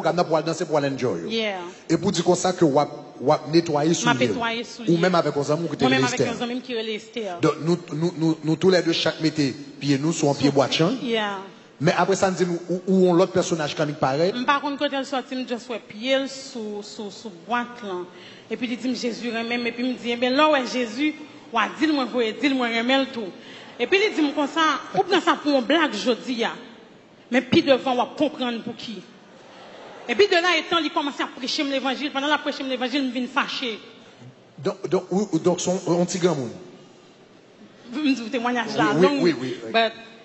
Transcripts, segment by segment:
programme pour aller danser pour aller enjoy. Yeah. Et pour dire comme ça que wap nettoyer sous ou même avec un ami qui Esther. Donc nous tous les deux chaque mettait pied nous sur un pied boîtier. Yeah. Mais après ça nous dit où on l'autre personnage quand il paraît. Par contre quand elle sorti me juste pied sous boîte là et puis il dit Jésus même et puis me dit ben là ouais Jésus ou dis-moi remel tout. Et puis il dit comme ça ou prend ça pour une blague jodi ya. Mais puis devant on va comprendre pour qui. Et puis de là étant, il commence à prêcher l'évangile. Pendant la prêcher l'évangile, il me fâché. Donc son petit grand monde. Vous me dites témoignage là. Oui.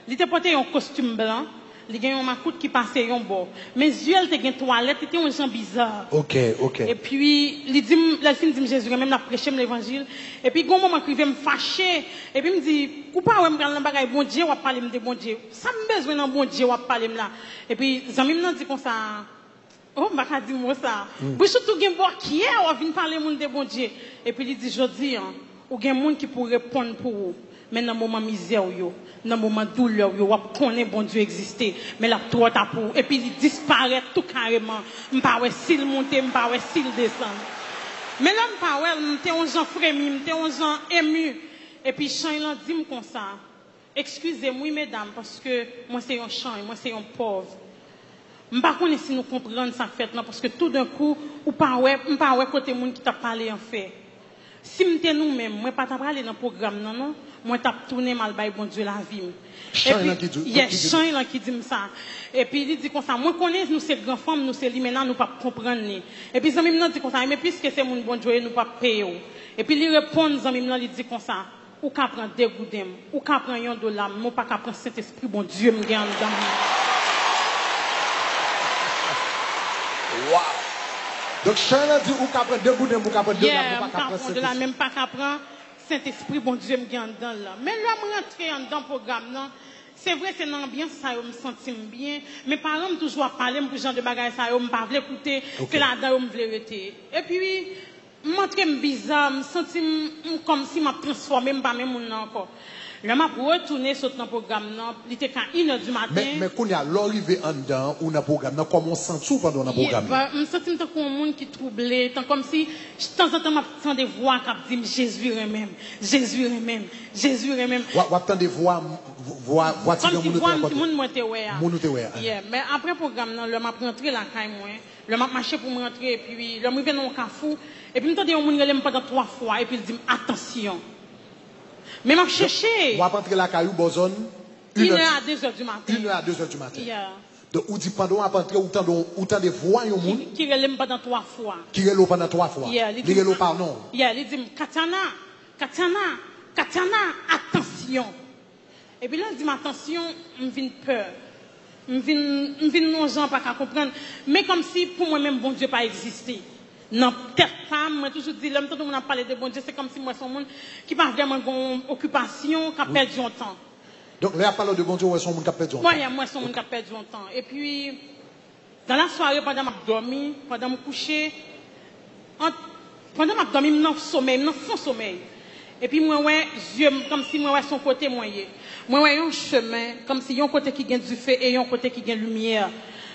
Il était porté un costume blanc. Il a un macoute qui passait un bord. Mes yeux, il était une toilette, il était un gens bizarre. Ok. Et puis, il dit, la fin dit Jésus, même la prêcher l'évangile. Et puis, un moment qu'il veut me fâcher. Et puis, il me dit, ou pas, ouais, me prendre le bagage, bon Dieu, ou parler de bon Dieu. Ça me besoin d'un bon Dieu, ou parler là. Et puis, Zami me dit comme ça. Oh, je vais dire ça. Puis surtout, il y a des gens qui viennent parler de bon Dieu. Et puis il dit, je dis, il y a des gens qui pourraient répondre pour vous. Mais dans le moment misère, dans le moment douleur, vous connaissez bon Dieu exister. Mais là, tout est pour. Et puis il disparaît tout carrément. Je ne sais pas s'il monte, je ne sais pas s'il descend. Mais là, je ne sais pas, je suis un gens frémi, je suis un gens ému. Et puis, Jean, il dit comme ça. Excusez-moi, mesdames, parce que moi, c'est un chant, moi, c'est un pauvre. Je ne sais pas si nous comprenons ça fait là parce que tout d'un coup, ou pas côté monde qui t'a parlé en fait. Si m'était nous-mêmes, moi pas parler dans le programme non, moi t'a tourné mal bail bon Dieu la vie. Et puis il y a Jean qui dit ça. Et puis il dit comme ça, moi connais nous c'est grand femme, nous c'est lui maintenant nous pas comprendre ni. Et puis Zami dit comme ça, mais puisque c'est mon bon Dieu nous pas payer. Et puis il répond Zami il dit comme ça, ou qu'a prendre des goudem, ou qu'a prendre un dollar, moi pas qu'a prendre Saint-Esprit bon Dieu me gagne dans. Wow. Donc, Charles a dit, ou qu'à prendre deux bouts de ou qu'à prendre deux la même pas qu'à prendre Saint-Esprit, bon Dieu, me gagne dedans là. Mais là, je rentre dans le programme là. C'est vrai, c'est une ambiance, ça, je me sens bien. Mes parents me toujours parler, pour genre de bagages, ça, je ne pas écouter, que là-dedans, je me voulais arrêter. Et puis, je me bizarre, je me sens comme si je me transformé, je ne pas même encore. Là, je retourner sur le programme, il était quand 1h du matin. Mais quand il y a l'arrivée en dedans, ou dans le programme, comment on sent tout pendant le programme? Je me sens comme un monde qui troublé, comme si, de temps en temps, j'entends des voix qui disent Jésus même, Jésus même, Jésus même. J'entends des voix, comme si voix, tout le monde m'était mais après le programme, je suis rentré là, je suis marché pour me rentrer, et puis, je suis venu dans un cafou, et puis, je me suis dit, pendant 3 fois, et puis, il dit, attention. Mais je cherché. On va rentrer la caillou Bozone. 1h à 2h du matin. 1h à 2h du matin. Yeah. Donc, on dit pendant qu'on rentrer, autant de voix, qui relève pendant 3 fois. Qui relève pendant 3 fois. Il relève par nom. Il dit, Katana, attention. Et puis là, il dit, attention, je viens peur. Je viens non gens pas comprendre. Mais comme si pour moi-même, bon Dieu pas existé. Non, peut-être pas, moi toujours dit, l'homme, tout le monde a parlé de bon Dieu, c'est comme si moi, son monde qui n'a pas vraiment une occupation, qui a perdu son temps. Donc, là, parlant de bon Dieu, son monde qui a perdu son temps. Oui, moi, son monde qui a perdu son temps. Et puis, dans la soirée, pendant que je dormi, pendant que je couché, pendant que je dormi, je suis sommeil, je suis sommeil. Et puis, moi, yeux, comme si moi, son côté, moi, un chemin, comme si y a un côté qui gagne du feu et un côté qui gagne lumière.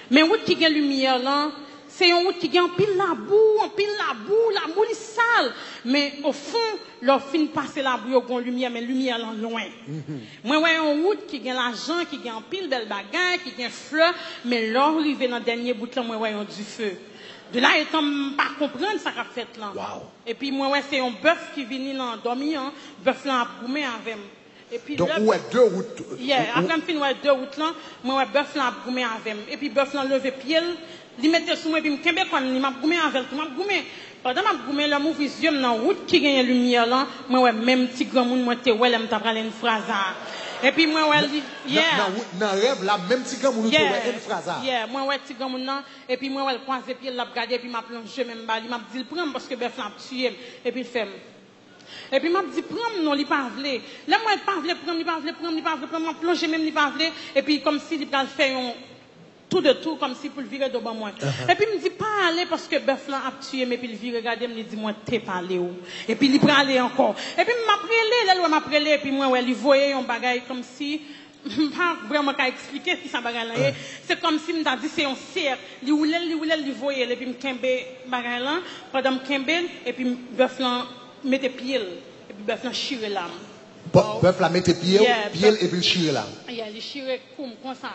Mais où qui gagne lumière, là, c'est une route qui gagne pile la boue est sale. Mais au fond, leur fin passer la boue, il y a une lumière, mais la lumière est loin. Moi, une route qui gagne l'argent, qui gagne pile belle bagaille, qui gagne fleur, mais leur arrivé dans le dernier bout là, moi, du feu. De là, étant pas comprendre ça qu'a fait là. Wow. Et puis, moi, c'est un bœuf qui vient dans dormir, bœuf là a boumé avec. Et puis, donc, où est 2 routes? Après, je finis 2 routes là, moi, bœuf là a boumé avec. Et puis, bœuf là levé pied. Il mettait sur moi, puis il m'a goumé avec tout, m'a goumé. Pendant que m'a goumé, là, mon vision, dans la route qui gagne lumière, là, moi, même petit grand monde, moi, là, m'a parlé une phrase. Et puis, moi, dans le rêve, là, même petit grand monde, une phrase. Moi, petit grand monde, et puis, moi, croise les pieds, l'a regardé, puis m'a plongé, même, il m'a dit, prends, parce que, bœuf l'a tué, et puis, il fait. Et puis, m'a dit, prends, non, il pas voulu. Là, moi, il pas voulu prendre, il pas voulu prendre, m'a plongé, même, il pas voulu, et puis, comme s'il il fait un, tout de tout, comme si pour le virer devant moi. Et puis, il me dit, pas aller parce que bœuf là a tué, mais puis il vire, regardez, il me dit, moi, t'es pas allé où. Et puis, il prend aller encore. Et puis, il m'a prélé, là, il m'a prélé, et puis moi, il voyait un bagage comme si, pas vraiment qu'à expliquer si ça bagay là. C'est comme si m'ta dit c'est un cercle, li voyait et puis m'kembe bagay là, pendant m'kembe et puis bœuf là mette pied et puis bœuf là chire là. Bœuf là mette pied et puis chire là. Il chire comme ça.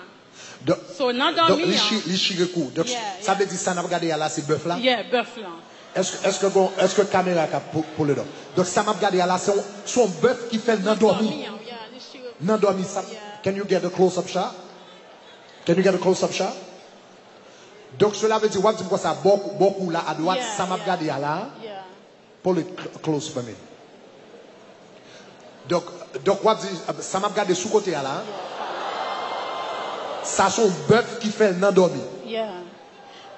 Donc, il chire coup. Donc ça veut dire ça n'a regardé là c'est bœuf là. Bœuf là. Est-ce que caméra pour le dos. Donc ça m'a regardé là c'est son bœuf qui fait n'endormi. N'endormi ça. Can you get a close-up shot? Can you get a close-up shot? Donc cela veut dire, quoi ça, beaucoup là à droite, ça m'a regardé là. Pour le close for me. Donc, ça m'a regardé sous côté là. Ça son bœuf qui fait n'endormi.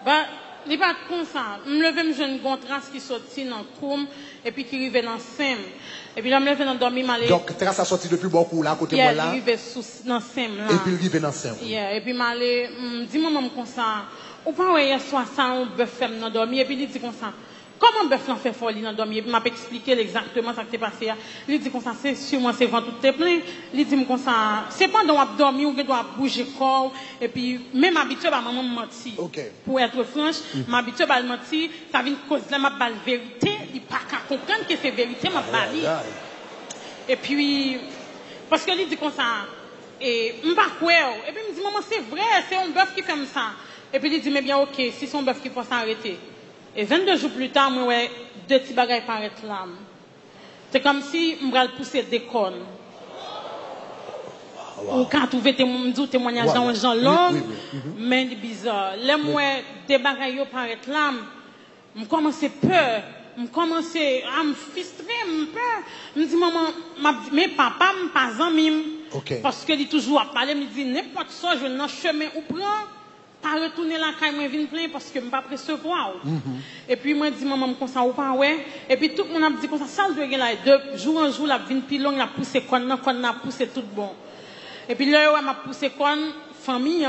Bah, il pas comme ça. Je me lève, je une trace qui sortit dans le coum et puis qui arrive dans le sem. Et puis, je me lève dans le dormi. Donc, trace a sorti depuis beaucoup là, côté moi là. Il arrive dans le sem là. Et puis, il arrive dans le sem. Et puis, je dis, maman, comme ça, ou pas, hier soir, ça, on bœuf fait dans le dormi. Et puis, il dit comme ça. Comment bœuf l'en fait folie dans le dormi? Et puis, il m'a expliqué exactement ce qui s'est passé. Il dit comme ça, c'est sûrement, c'est ventre tout est plein. Il dit comme ça, c'est pas dans on dormi ou que doit bouger corps. Et puis, même habitué, maman menti. Pour être franche, m'habitué à mentir, ça vient cause de ma balle vérité. Il pas qu'à comprendre que c'est vérité, ma balle. Et puis, parce que il dit comme ça, et m'pas quoi. Et puis, il me dit, maman, c'est vrai, c'est un bœuf qui fait ça. Et puis, il dit, mais bien, ok, si c'est un bœuf qui faut s'arrêter. Et 22 jours plus tard, moi, ouais, deux petits bagages paraissent là. C'est comme si je me poussais des cornes. Ou quand tu veux témoignage dans un genre long, mais bizarre. Les moi, des bagages paraissent là. Je commence peur. Je commence à me frustrer, je me dis, maman, mais papa, je pas ami. Parce qu'il est toujours à parler, me dit, n'importe quoi, je vais dans le chemin ou prends. Pas retourner la caille, moi viens plein parce que je ne pas recevoir. Et puis moi dis maman comme ça ou pas ouais. Et puis tout le monde a dit comme ça, ça doit là de jour en jour la vient plus long, la pousser qu'on a poussé tout bon. Et puis là ouais m'a poussé qu'on famille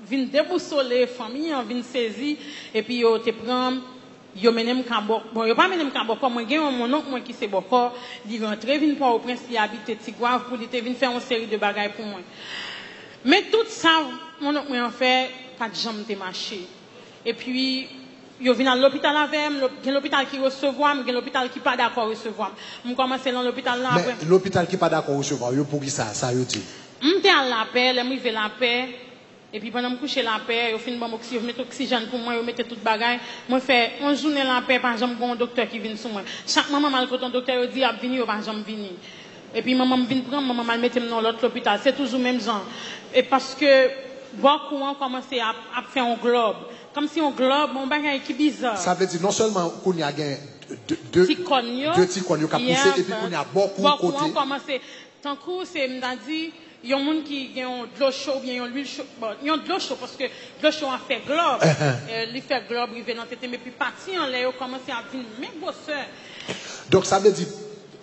vient déboussoler, famille vient saisir et puis yo te prend yo menem Kambok. Bon yo pas menem Kambok, moi gen mon oncle moi qui c'est Boko, il rentrer vinn pour au prince il habite Tigouave pour il te vinn faire une série de bagages pour moi. Mais tout ça mon oncle moi en fait pas de jambes de marché. Et puis, je viens à l'hôpital avec moi, il y a l'hôpital qui recevoir, il y a l'hôpital qui pas d'accord recevoir. Je commence dans l'hôpital là. Mais l'hôpital qui pas d'accord recevoir, pour qui ça veut dire? Je suis à la paix, je suis à la paix. Et puis pendant que je couche la paix, je finis de mettre oxygène pour moi, je mets tout bagage. Moi, je fais une journée la paix, par exemple, un docteur qui vient sur moi. Chaque moment, quand un docteur dit, il vient, par exemple, venir. Et puis maman vient prendre, maman me mettre dans l'autre hôpital. C'est toujours le même genre. Et parce que, beaucoup ont commencé à faire un globe. Comme si un globe, un bagage qui bizarre. Ça veut dire non seulement qu'on y a deux petits cognos qui ont poussé, et puis qu'on y a beaucoup de côté. Beaucoup ont commencé. Tant que c'est, m'a dit, il y a un monde qui ont de l'eau chaude, bien, l'huile chaude. Bon, ils ont de l'eau chaude parce que de l'eau chaude a fait globe. Il fait globe, il vient dans tête, mais puis parti en l'air, ils ont commencé à venir, même bosseur. Donc ça veut dire,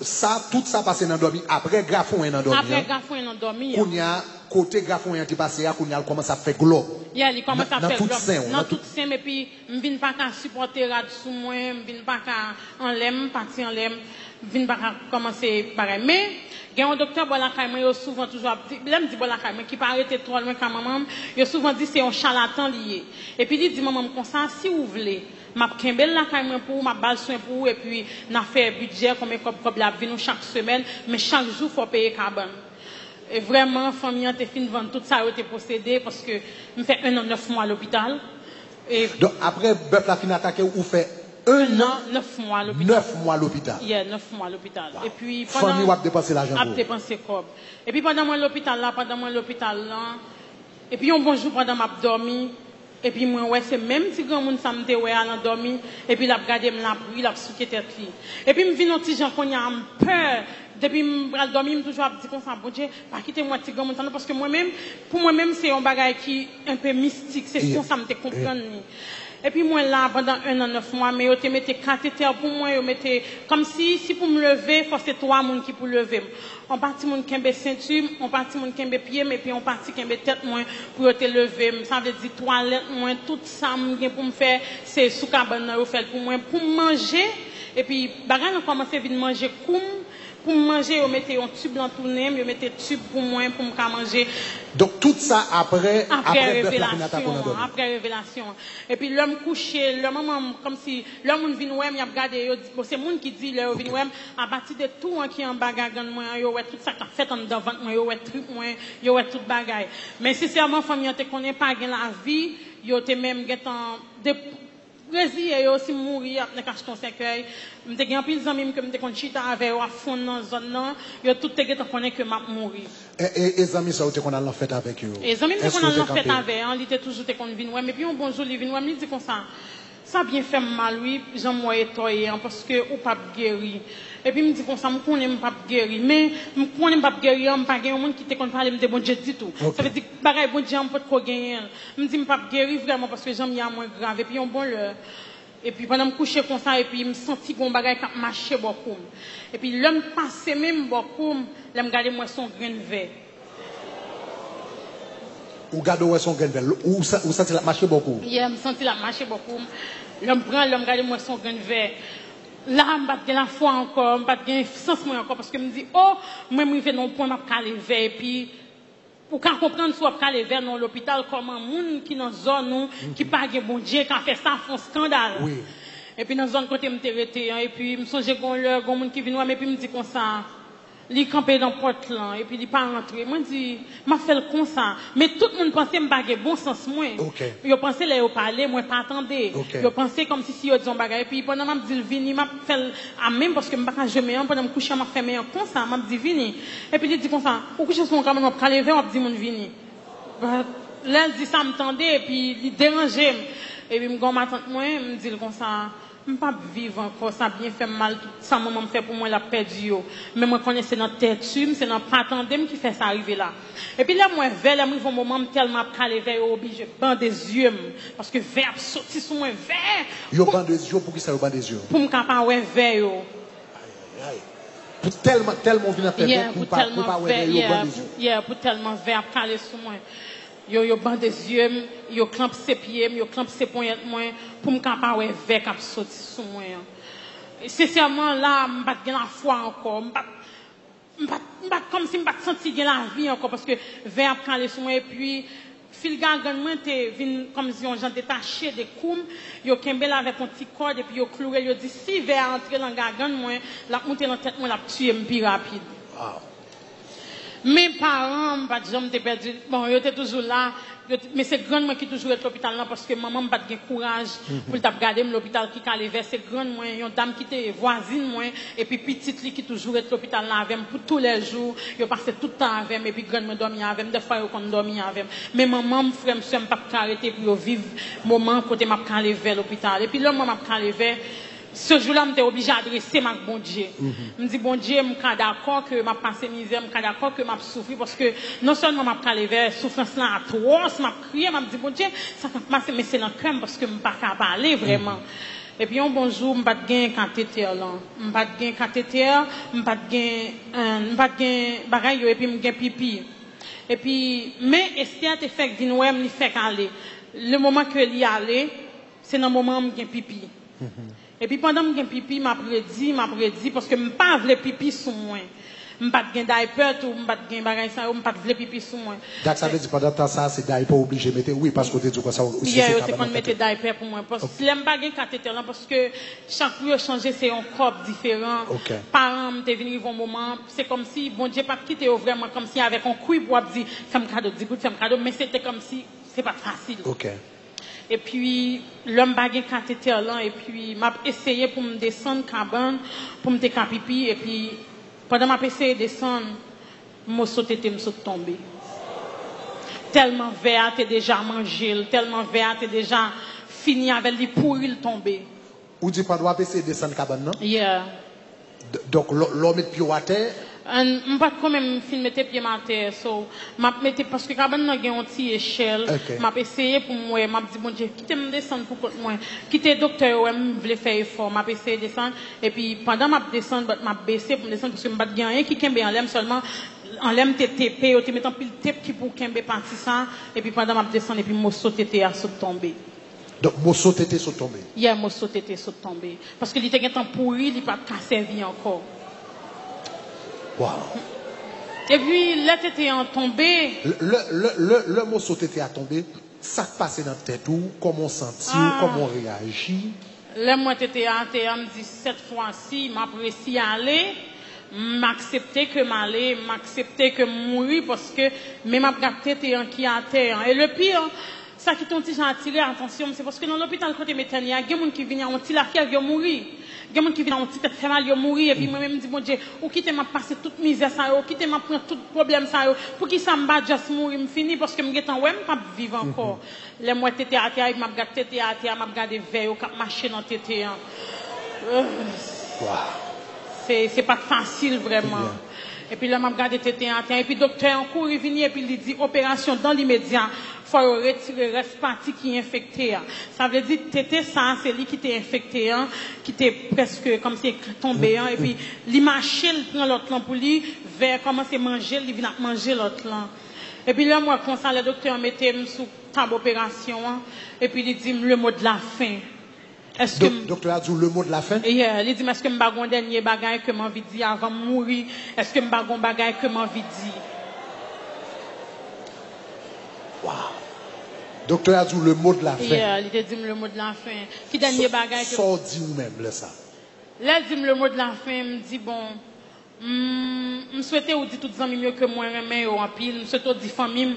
ça, tout ça passe dans le dormi, après Grafon est dans le dormi. Après Grafon est dans le dormi. Qu'on y a, côté Grafon est passé, qu'on y a commencé à faire globe. Il commence à faire globe. Dans tout sein, et puis, je ne viens pas qu'à supporter rad sous moi, je ne viens pas qu'à en l'aime, partir en l'aime, je ne viens pas qu'à commencer pareil. Mais, il y a un docteur, moi, souvent toujours, me dit, qui pas arrêter trop loin quand maman, il souvent dit, c'est un charlatan lié. Et puis, il dit, maman, comme ça, si vous voulez, m'a kembel la caille pour m'a balle soin pour et puis n'a fait budget comme la vie nous chaque semaine mais chaque jour faut payer carbone et vraiment famille te fin vendre tout ça été possédé parce que me fait 1 an 9 mois à l'hôpital et donc après bœuf la fin attaqué ou fait 1 an 9 mois à l'hôpital 9 mois à l'hôpital 9 mois à l'hôpital et puis pendant famille a dépensé l'argent a dépensé comme et puis pendant moi l'hôpital là et puis un bon jour pendant m'a dormi. Et puis moi ouais c'est même si grand monde ça me ouais à dormi et puis l'a regarder me la bruit l'a souqué tête li et puis me vinn un petit gens qu'on a peur depuis me bral dormi me toujours dit comme ça bon Dieu pas quitter moi petit grand monde parce que moi-même pour moi-même c'est un bagage qui un peu mystique c'est comme ça me te comprendre et puis moi là pendant 1 an 9 mois mais yo te mette cathéter pour moi yo mette comme si pour me lever faut c'est 3 monde qui pour lever on parti mon kembe ceinture on parti mon kembe pied mais puis on parti kembe tête moi pour te lever ça veut dire toilette moi tout ça pour me faire c'est sous cabane yo fait pour moi pour manger et puis bagage on commencer à venir manger comme pour manger, ils mettaient un tube dans tout nez, ils mettaient tube pour moi, pour me manger. Donc tout ça après révélation. Et puis l'homme couché, le maman comme si l'homme vient ouais, il a regardé, c'est monde qui dit là vient ouais, à partir de tout qui en bagarre moi, yo ouais tout ça qu'a fait en devant moi, yo ouais truc moi, yo ouais toute bagaille. Mais sincèrement famille te connaît pas la vie, yo te même en Rési et aussi mourir dans cache ton cercueil. Me te gen pile zanmi que me te kon chita avec à fond dans zone là, yo tout te gen connaît que m'a mourir. Et zanmi ça te kon a fait avec eux. Et zanmi te kon a fait avec, on était toujours te kon vinn ouais, mais puis un bonjour li vinn ouais, me dit comme ça. Ça bien fait mal oui, j'en moi étoyé parce que ou pas guéri. Et puis me dit comme ça, me connais pas guéri, mais me connais pas guéri, me pas gen monde qui te kon parler me de bon Dieu dit tout. Ça veut dire bagay bon Dieu on peut ko gagner. Me dit me pas guéri vraiment parce que j'en y a moins grave et puis on bon l'heure. Et puis pendant me coucher comme ça et puis me senti gon bagay qui marcher beaucoup. Et puis l'homme passé même beaucoup, l'aime garder moi son grain de verre. Ou garder ouais son grain de verre, ou senti la marcher beaucoup. Yeah, me senti la marcher beaucoup. L'homme prend l'homme garder moi son grain de verre. Là, je pas la foi encore, je pas de sens moi encore parce que me dit oh, moi me fait non point m'a caler vers et puis pour qu'on comprenne soit caler vers dans l'hôpital comment moun qui dans zone nous qui pas gen bon Dieu qui a fait ça font scandale. Oui. Et puis dans zone côté me térété et puis me songe gon leur gon moun qui vinn mais puis me dit comme ça li camper dans porte là et puis il pas rentrer moi dit m'a fait comme ça mais tout le monde pensait me baguer bon sens moi yo pensait là yo parler moi pas attendre yo pensait comme si yo disons bagarre et puis pendant m'a dit vini m'a fait à même parce que me pas jamais pendant me coucher m'a fermé comme ça m'a dit vini et puis il dit comme ça ou coucher son caméra m'a calé vers m'a dit mon vini là dit ça me tendait et puis il dérangeait et puis me gon ma tante moi me dit comme ça je ne peux pas vivre encore, ça a bien fait mal, tout ça maman me fait pour moi la perdu. Mais moi connais c'est dans tête, c'est dans pas attendre qui fait ça arriver là. Et puis là moi vers là mon moment tellement calé vers obligé band des yeux parce que vers sorti sur moi vers. Yo band des yeux pour qui ça yo band des yeux. Pour me capable ouais vers yo. Aïe. Pour tellement venir faire pour pas ouais yo band des yeux. Yeah, pour tellement vers calé sur moi. Yo band des yeux, yo clampe ses pieds, yo clampe ses poignets moi pour me capable ouais vers cap sorti sur moi. Sincèrement là, m'pas gen la foi encore, m'pas comme si m'pas senti gen la vie encore parce que vers calé sur moi et puis fil gangan moi te vinn comme si on gens détaché des coum, yo kembe là avec un petit corde et puis yo cloué, yo dit si vers entrer dans gangan moi, la monter dans tête moi la tuer plus rapide. Wow. Mes parents, pas de jamais perdu. Bon, ils étaient toujours là. Mais c'est grand moi qui toujours à l'hôpital là parce que maman n'a pas de courage pour regarder l'hôpital qui calé vers c'est grand moi une dame qui était voisine moi et puis petite qui toujours à l'hôpital là avec pour tous les jours yo passé tout le temps avec et puis grand moi dormir avec des fois yo kon dormir avec mais maman frère monsieur pas arrêter pour vivre moment côté m'a calé vers l'hôpital et puis là maman m'a calé vers ce jour-là, je suis obligé d'adresser ma bon Dieu. Je me dis, bon Dieu, je suis d'accord que je passe misère, je suis d'accord que je souffre parce que non seulement je suis allé vers souffrance là à toi, je crié, je me dis, bon Dieu, ça va passer, mais c'est dans le cœur parce que je ne peux pas parler vraiment. Et puis un bon jour, je n'ai pas de cathéter là. Je n'ai pas de cathéter, je n'ai pas de bagaille et puis je n'ai pipi. Et puis, mais Esther te fait dire, ouais, me fait aller. Le moment que l'y aller, c'est dans le moment où j'ai pipi. Et puis pendant que j'ai pipi, m'a prédit parce que je ne pas vle pipi sur moi. Je pas de diaper ou je pas de bagage ça, je pas vle pipi sur moi. Donc ça veut dire pendant temps ça c'est diaper obligé mettre oui parce que tu dis quoi ça aussi c'est quand mettre diaper pour moi parce que si j'aime pas gain cathéter là parce que chaque jour changer c'est un corps différent. Parents me venir un moment, c'est comme si bon Dieu pas quitter vraiment comme si avec un couille pour dire fais-moi cadeau, fais-moi cadeau mais c'était comme si c'est pas facile. OK. Et puis, l'homme bagay cathéter là, et puis, m'a essayé pour me descendre cabane, pour me faire pipi, et puis, pendant m'a essayé de descendre, me sauté, me saute tombé. Tellement vert, t'es déjà mangé, tellement vert, t'es déjà fini avec les pourris tomber. Ou dit pas doit essayer de descendre cabane, non? Yeah. Donc, l'homme est pied à terre? Je pas quand même filmer tes pieds à terre, so m'a mettre parce que cabane n'a un petit échelle, m'a essayé pour moi, m'a dit bon Dieu, quittez me descendre pour moi, quittez docteur ouais, me voulait faire effort, m'a essayé descendre et puis pendant m'a descendre, m'a baissé pour descendre parce que m'a gagné qui kembe en l'aime seulement en l'aime TTP, ou te mettant pile tape qui pour kembe parti ça et puis pendant m'a descendre et puis mo sauter à saut tomber. Donc mo sauter saut tomber. Yeah, mo sauter saut tomber parce que il était temps pourri, il pas servi encore. Wow. Et puis, là, t'étais en tombé. Le morceau t'était à tomber. Ça passait dans ta tête ou comment sentir, comment réagir? Là, moi, t'étais à terre, me dit, cette fois-ci, m'apprécie aller, m'accepter que m'aller, m'accepter que mourir, parce que même après, t'es en qui à terre. Et le pire, ça qui t'ont dit, j'ai attiré attention, c'est parce que dans l'hôpital côté Métania, il y a des gens qui viennent à un petit laquelle, ils mourir. Il y a des gens qui viennent à un petit fait mal, ils mourir. Et puis moi-même, je dis, mon Dieu, ou quitter m'a passer toute misère, ça, ou quitter m'a prendre tout problème, ça, pour qui ça me bat, juste mourir, me finir, parce que je suis ouais, pas vivre encore. Les mois t'étais à terre, m'a regardé t'étais à terre, m'a regardé veille, ou cap marcher dans t'étais. C'est pas facile, vraiment. Et puis là, m'a regardé t'étais à terre, et puis docteur en cours, il vient, et puis il dit, opération dans l'immédiat. Faut retirer le reste partie qui est infecté. Ça veut dire que ça, c'est lui qui t'est infecté, qui t'est presque comme si tombé. Et puis, il marche, il prend l'autre lampe pour lui, vers commencer à manger, il vient manger l'autre lampe. Et puis là, moi, comme ça, le docteur mettait sous table d'opération, et puis il dit le mot de la fin. Est-ce que docteur a dit le mot de la fin? Il dit, est-ce que je vais un dernier bagage que j'ai envie de dire avant de mourir? Est-ce que je vais un bagage que j'ai envie de dire? Wow. Docteur a dit le mot de la fin. Il a dit le mot de la fin. Qui dernier bagage que... Ça dit ou même là ça. Là, il dit le mot de la fin, me dit bon, je souhaitais vous dire toutes les amis mieux que moi, mais en pile, je souhaitais dire famille,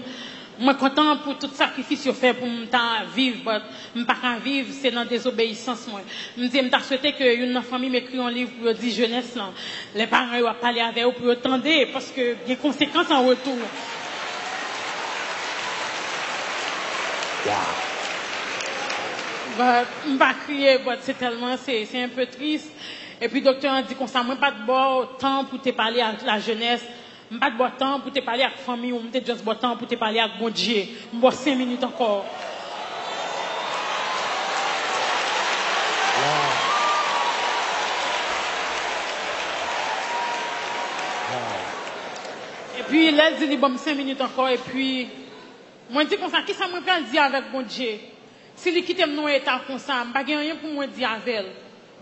moi content pour tout sacrifice que fait pour me vivre, mais pas qu'à vivre, c'est dans désobéissance moi. Je me dis, je souhaitais que une famille m'écrit un livre pour dire jeunesse là. Les parents vont parler avec eux pour attendre parce que il y a des conséquences en retour. Wow. Je ne vais pas crier, c'est tellement, c'est un peu triste. Et puis, le docteur a dit qu'on n'a pas de bon temps pour te parler à la jeunesse. Je n'ai pas de bon temps pour te parler à la famille, ou je juste bon temps pour te parler à mon Dieu. Je vais 5 minutes encore. Et puis, là, il dit, bon, 5 minutes encore, et puis, moi, je dis comme ça, qui ça me peut dire avec mon Dieu? Si il quitte mon état comme ça, je n'ai rien pour moi dire avec elle.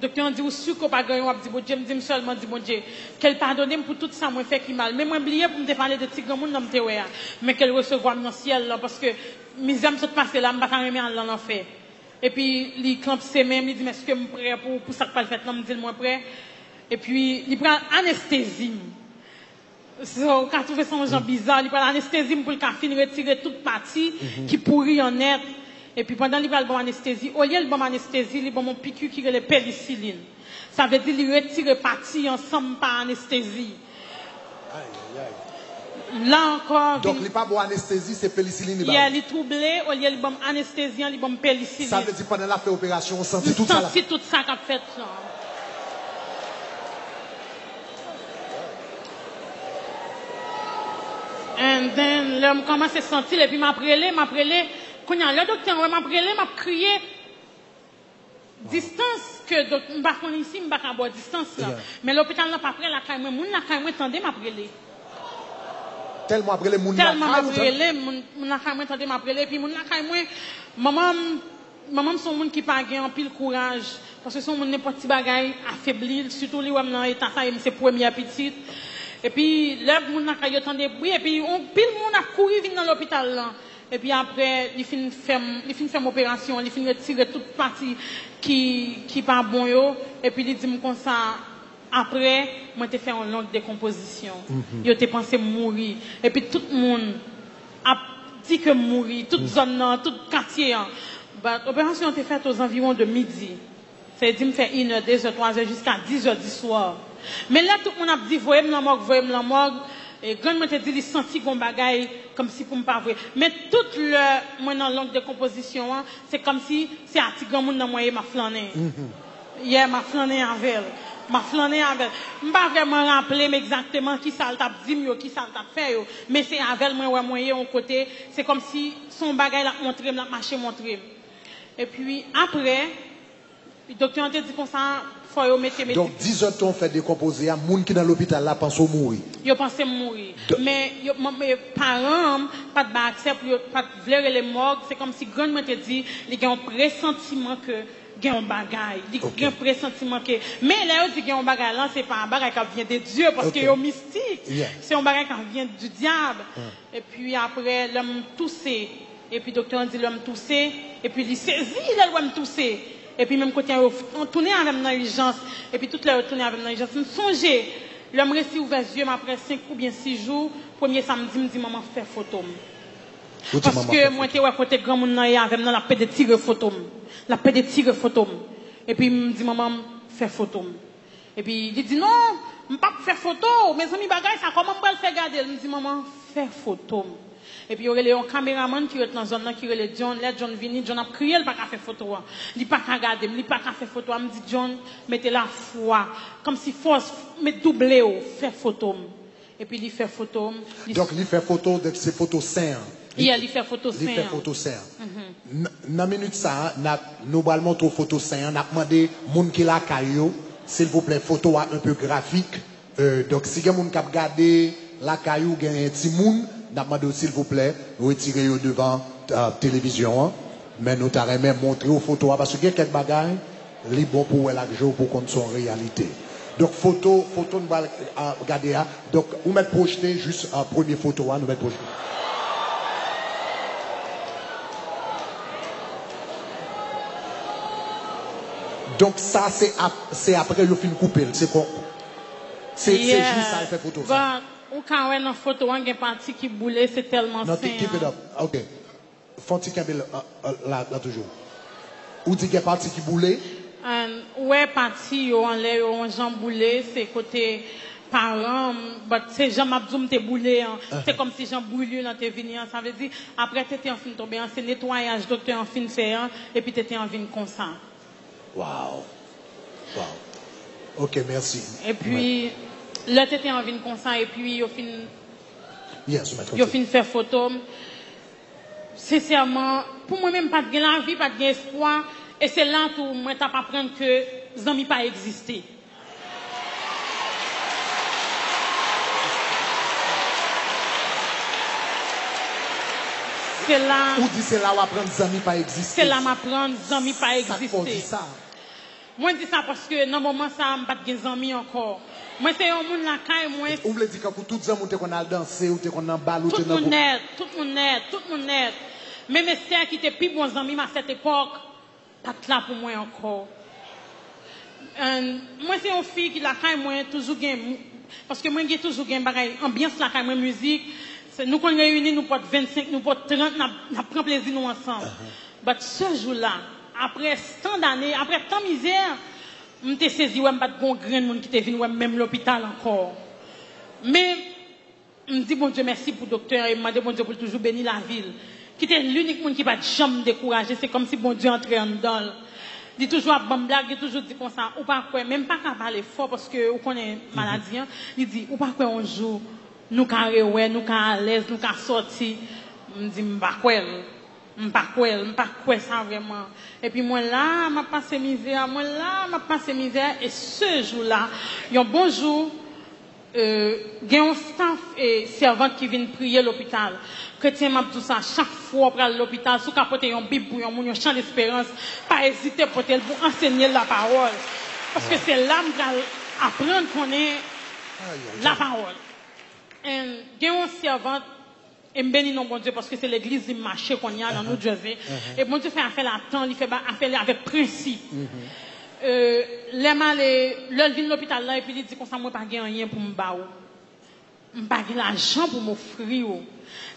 Docteur dit, ou sûr qu'on pas gagné, on dit, bon Dieu, me dit seulement, dit, bon Dieu, qu'elle pardonne pour tout ça, moi, fait qui mal. Mais moi, oublié pour me parler de petits grands monde dans me théorie, mais qu'elle recevoir dans le ciel, là, parce que mes âmes sont passées là, je ne vais pas remettre en l'enfer. Et puis, il clampe ses mains, il dit, mais est-ce que je suis prêt pour ça que pas le fait, non, me dit, moi, prêt. Et puis, il prend anesthésie. So, quand tu fais son genre bizarre, il prend l'anesthésie pour le finir retirer toute partie qui pourrit en net. Et puis pendant qu'il prend le bon anesthésie, au lieu de bon anesthésie, il prend mon piqûre qui est le pénicilline. Ça veut dire qu'il retire partie ensemble par anesthésie. Là encore. Donc, il n'est pas bon anesthésie, c'est pénicilline. Il est troublé, au lieu de bon anesthésie, il bon pénicilline. Ça veut dire pendant la fait opération, on sentit tout ça là. On sentit tout ça qu'a fait là. And then, là, je commence à sentir, et puis m'a prélé, quand il y a le docteur, m'a prélé, m'a crié, distance, que, je ne sais pas ici, je ne sais pas à distance, là. Mais l'hôpital n'a pas prêt, la caille, moi, la caille, moi, attendez, m'a prélé. Tellement après les moun tellement m'a prélé, mon la caille, moi, attendez, m'a prélé, puis mon la caille, moi, maman, son monde qui pas gain en pile courage, parce que son monde n'est pas petit bagaille, affaibli, surtout les hommes dans l'état, ça, c'est première petite. Et puis, là, mon n'a pas eu tant de bruit, et puis, pile monde a couru dans l'hôpital, là. Et puis après, il finit faire l'opération, il finit retirer toute partie qui pas bon yo, et puis il dit comme ça, après, moi t'ai fait une longue décomposition. Yo t'ai pensé mourir. Et puis tout le monde a dit que mourir, toute zone là, tout quartier. L'opération a été faite aux environs de midi. C'est-à-dire me faire 1h, 2h, 3h jusqu'à 10h du soir. Mais là, tout le monde a dit, voyez-moi la morgue. Et quand je me dit, il senti qu'on bagaille comme si pour me pas vrai. Mais toute le, moi, dans langue de composition, c'est comme si c'est un petit grand monde dans moi, m'a flâné. Hier, m'a flâné avec elle. M'a flâné avec elle. Je ne pas vraiment rappeler exactement qui ça t'a dit, qui ça t'a fait. Mais c'est avec moi, moyen, au côté. C'est comme si son bagaille l'a montré, l'a marché, montré. Et puis, après, Le docteur a dit comme ça, faut mettre donc 10 heures ton fait décomposer, à moun qui dans l'hôpital là pense au mourir. Yo pensé mourir. Mais mes parents pas de accept, pas de vouloir les morgues, c'est comme si grand m'a dit, il y a un pressentiment que il y a un bagaille, il y a un pressentiment que mais là on dit qu'il y a un bagaille là, c'est pas un bagaille qui vient de Dieu parce que c'est mystique. C'est un bagaille qui vient du diable. Et puis après l'homme toussé et puis docteur dit l'homme toussé et puis il saisit l'homme toussé. Et puis même quand on tournait avec dans l'urgence, et puis toute la retourner avec dans l'urgence, je me songeais, l'homme resté ouvert les yeux, mais après 5 ou bien 6 jours, premier samedi, me dit maman faire photo. Parce que moi j'étais à côté grand monde avec la paix de tirer photo. La paix de tirer photo. Et puis me dit maman faire photo. Et puis il dit non, je ne peux pas faire photo, mes amis bagaille ça comment je faire garder, il me dit maman faire photo. Et puis, il y a un caméraman qui est dans la zone, qui est John. Là, John vini, John a crié, il n'a pas fait photo. Il n'a pas regardé, il n'a pas fait photo. Il me dit, John, mettez la foi. Comme si force, mettez doublé, fait photo. Et puis, il fait photo. Donc, il fait photo de ces photos saines. Il fait photo saine. Il fait photo saine. Dans la minute ça, nous allons montrer photo saine. On a demandé aux gens qui la caillou, s'il vous plaît, photo un peu graphique. Donc, si vous avez regardé la caillou, il y a un petit monde. Nous s'il vous plaît, retirez devant la télévision. Mais nous t'avons même montré aux photos parce qu'il y a quelques bagages, les bons pour la jour pour qu'on soit en réalité. Donc, photo, nous allons regarder. Donc, vous mettez projeté juste la première photo, nous mettons projeté. Donc, ça, c'est après le film coupé. C'est quoi? C'est juste ça, il fait photo. Ça. Ou quand on a une photo, on a une partie qui boulait, c'est tellement sain. Non, keep it up. OK. Fonti Campbell, là toujours. Ou dit qu'il y a une partie qui boulait? Ouais, partie, on l'a, on j'en boulé, c'est côté parents, c'est Jean Mabzoum te boulé, c'est comme si Jean boulé dans tes vignes, ça veut dire, après tu étais en fin de tomber, c'est nettoyage, docteur en fin fait, et puis tu étais en vigne comme ça. Wow. OK, merci. Et puis, là, tu étais en vigne comme ça, et puis, au fin, faire photo. Sincèrement, pour moi-même, pas de la vie, pas de espoir, et c'est là où moi, tu pas apprendre que les amis pas existé. C'est là. Ou dit c'est là où apprendre les amis pas exister. C'est là où apprendre les amis pas exister. Ça dit ça. Moi, je dis ça parce que dans le moment, ça, je n'ai pas de amis encore. Moi, c'est un monde là, quand moi. Vous voulez dire que pour tous les amis, qu'on a dansé, ou qu'on a ballot, tout le monde net. Même mes sœurs qui étaient plus bons amis à cette époque, pas là pour moi encore. Moi, c'est une fille qui, là, quand moi, toujours gagne. Parce que moi, j'ai toujours gagne ambiance là, quand moi, musique. Nous, quand on réunit, nous portons 25, nous portons 30, nous prenons plaisir nous ensemble. Mais ce jour-là, après tant d'années, après tant de misère, je me suis saisi, je ne pas de bon grain de monde qui était venu, même l'hôpital encore. Mais, je me dis, bon Dieu, merci pour le docteur, et je me dis, bon Dieu, pour toujours bénir la ville. Qui était l'unique monde qui ne va jamais décourager, c'est comme si bon Dieu entrait en dedans. Il dit toujours à bon blague, il dit toujours comme ça, ou pas quoi, même pas qu'à parler fort parce que vous connaissez maladie, il dit, ou pas quoi un jour, nous carré ouais, nous à l'aise, nous qu'à sortir. Me dit m'pas quoi ça vraiment. Et puis moi là, m'a passé misère, et ce jour-là, un bon jour il y a un staff et servante qui vient prier à l'hôpital. Chrétien m'a dit ça chaque fois pour aller à l'hôpital, sous capoter un bible pour un chant d'espérance, pas hésiter pour enseigner la parole. Parce que c'est là que apprendre qu'on est la parole. Il y a un servant, et je bénis non bon Dieu parce que c'est l'église du marché qu'on y a dans New Jersey. Et bon Dieu fait affaire à temps, il fait affaire avec principe. L'homme vient de l'hôpital là et puis il dit qu'on ne peut pas gagner rien pour me battre. Je n'ai pas l'argent pour m'offrir.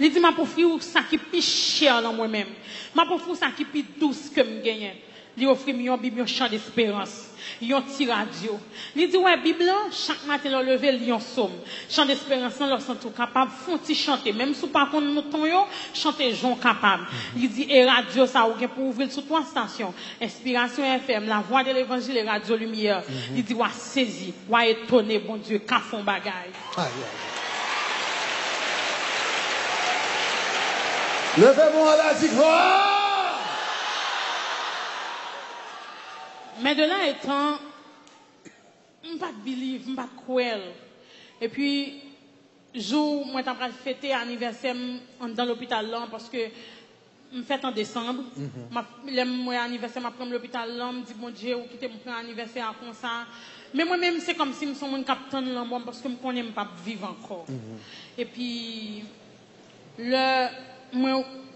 Il dit, je vais offrir ça qui est plus cher dans moi-même. Je vais offrir ça qui est plus douce que je gagne. Il offre un Bible, un chant d'espérance, un petit radio. Il dit, ouais, Bible, chaque matin, on lever, il y a un somme. Chant d'espérance, on leur sont capable, font chanter. Même si pas contre nous, chanter, j'en capable. Il dit, et radio, ça, ou pour ouvrir sur 3 stations. Inspiration FM, la voix de l'évangile et radio lumière. Il dit, ouais, saisi, ouais, étonné, bon Dieu, qu'a font bagaille. Levez-moi la gloire. Mais de là étant, je ne pas believe, je ne pas croire. Et puis, jour, moi, j'ai fêté l'anniversaire dans l'hôpital là parce que je fête en décembre. Mon anniversaire, je prends l'hôpital là, je dis, bon Dieu, ou quitter mon anniversaire comme ça. Mais moi-même, c'est comme si je suis un capitaine là parce que je ne connais pas vivre encore. Et puis,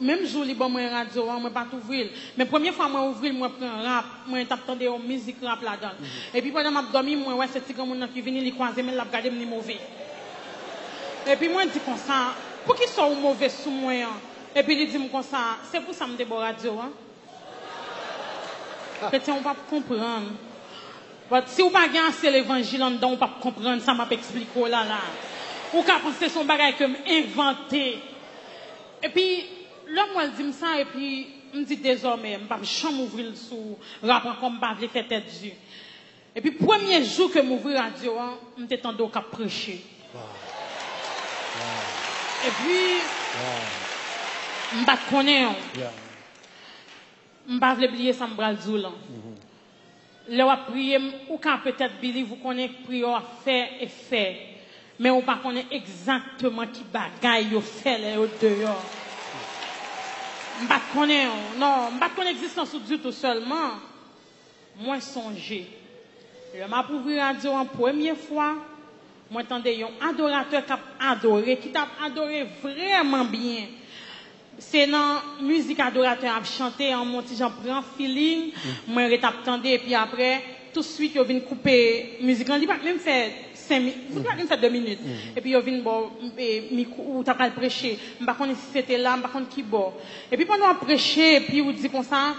même jour, je suis radio, je ne pas ouvrir. Mais première fois, je ouvrir, je prends rap, je t'attends de musique rap là-dedans. Et puis, pendant que je dormi, je vois ce petit gars qui vient, il croise, mais il a regardé, il mauvais. Et puis, moi, je dis comme ça, pour qu'il soit mauvais sous moi, et puis, il dit comme ça, c'est pour ça que je me radio. Chrétien, on ne peut pas comprendre. Si vous n'avez pas assez l'évangile en dedans, on ne peut pas comprendre, ça m'a expliqué là. Ou qu'à penser son bagage que inventé. Et puis, là, moi, je dis ça, et puis, je me dis désormais, je ne peux pas jamais ouvrir sous rapport comme je ne peux pas faire tête Dieu. Et puis, premier jour que je ouvrir la radio, je me suis au cap prêcher. Et puis, je ne connais pas. Je ne peux pas oublier ça, je ne vais là, prier, ou quand peut-être Billy, vous connaissez prière faire et faire. Mais on ne connaît pas exactement qui bagaille vous fait là dehors. Je ne connais pas. Non, je ne connais pas l'existence de Dieu tout seulement. Moi, songer. Je m'a ouvert la radio en première fois. Moi, j'entendais un adorateur qui a adoré, qui t'a adoré vraiment bien. C'est dans la musique adorateur à chanter en montant, j'en prends feeling, moi j'attendais et puis après tout de suite ils viennent couper musique, on dit pas même faire 5 minutes, même faire 2 minutes. Et puis ils viennent bon micro ou t'as pas prêcher, je pas connais si c'était là, je pas connais qui bon. Et puis pendant prêcher et puis on dit comme ça,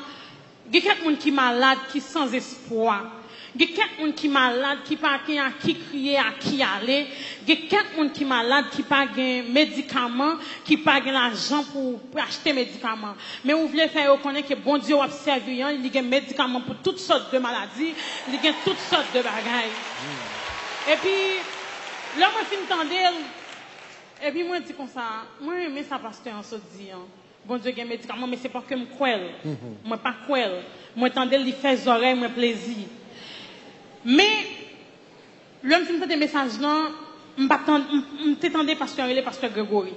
il y a quelqu'un qui est malade, qui est sans espoir. Il y a quelqu'un qui est malade, qui n'a pas à qui crier, à qui aller. Il y a quelqu'un qui est malade, qui n'a pas de médicaments, qui n'a pas l'argent pour acheter des médicaments. Mais vous voulez faire reconnaître que bon Dieu observe, il y a des médicaments pour toutes sortes de maladies, il y a toutes sortes de bagailles. Et puis, là, moi, je finis d'entendre, et puis moi, je dis comme ça, moi, j'aime ça parce que se dit, bon Dieu, il y a des médicaments, mais ce n'est pas que je crois. Moi, pas crois. Moi, j'entends, il fait les oreilles, moi, plaisir. Mais, l'homme qui me fait des messages là, je t'attendais pasteur Grégory.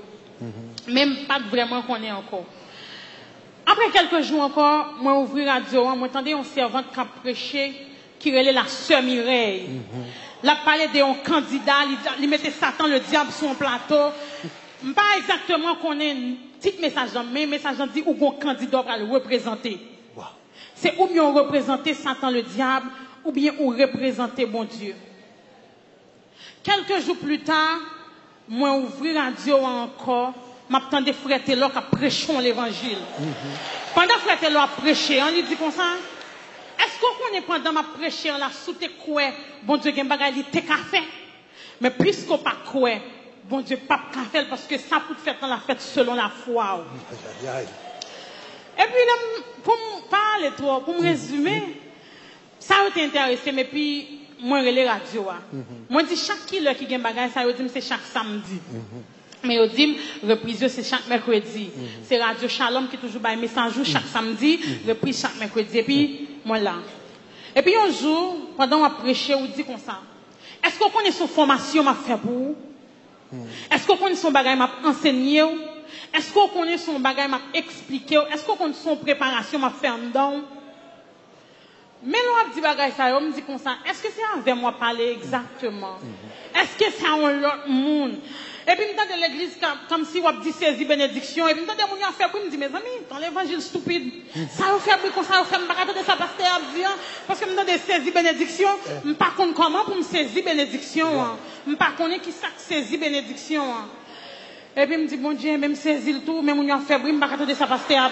Même pas vraiment qu'on est encore. Après quelques jours encore, moi ouvrir la radio, moi attendais un servant qui a prêché, qui relait la sœur Mireille. La parlé d'un candidat, il mettait Satan, le diable sur un plateau. Pas exactement qu'on ait un petit message là, mais un message là dit où un candidat va le représenter. Wow. C'est ou bien représenter Satan, le diable, ou bien ou représenter bon Dieu. Quelques jours plus tard, moi ouvrir la radio encore, m'attendais frère Taylor qui prêché l'évangile. Pendant frère Taylor a prêché, on lui dit comme ça, est-ce qu'on est pendant ma prêcher la soute quoi, bon Dieu gen bagay li te ka fait. Mais puisqu'on pas quoi, bon Dieu pas ka fait parce que ça peut faire dans la fête selon la foi. Et puis là, pour me parler toi, pour me résumer, ça a été intéressé, mais puis, moi, je les radio. Moi, je dis chaque kilo qui gagne bagage, ça, je dis c'est chaque samedi. Mais je dis, reprise, c'est chaque mercredi. C'est Radio Shalom qui toujours un message chaque samedi, reprise chaque mercredi. Et puis, moi là. Et puis, un jour, pendant que je prêchais, je dis comme ça. Est-ce qu'on connaît son formation m'a fait pour vous? Est-ce qu'on connaît son bagage m'a enseigné? Est-ce qu'on connaît son bagage m'a expliqué? Est-ce qu'on connaît son préparation m'a fait en dedans? Mais l'on dit bagay ça, on me dit comme ça, est-ce que c'est avec moi parler exactement? Est-ce que c'est un autre monde? Et puis, je me de l'église comme si on dit saisi bénédiction. Et puis, je me dis, on a fait, je me dis, mes amis, dans l'évangile stupide, ça a fait, comme ça, on fait, je ne ça pasteur parce que je me dis saisi bénédiction, je ne sais pas comment pour me saisir bénédiction. Je ne sais pas qui ça saisi bénédiction. Et puis, je me dis, bon Dieu, même saisir le tout, même on a fait, je ne sais pas ça pasteur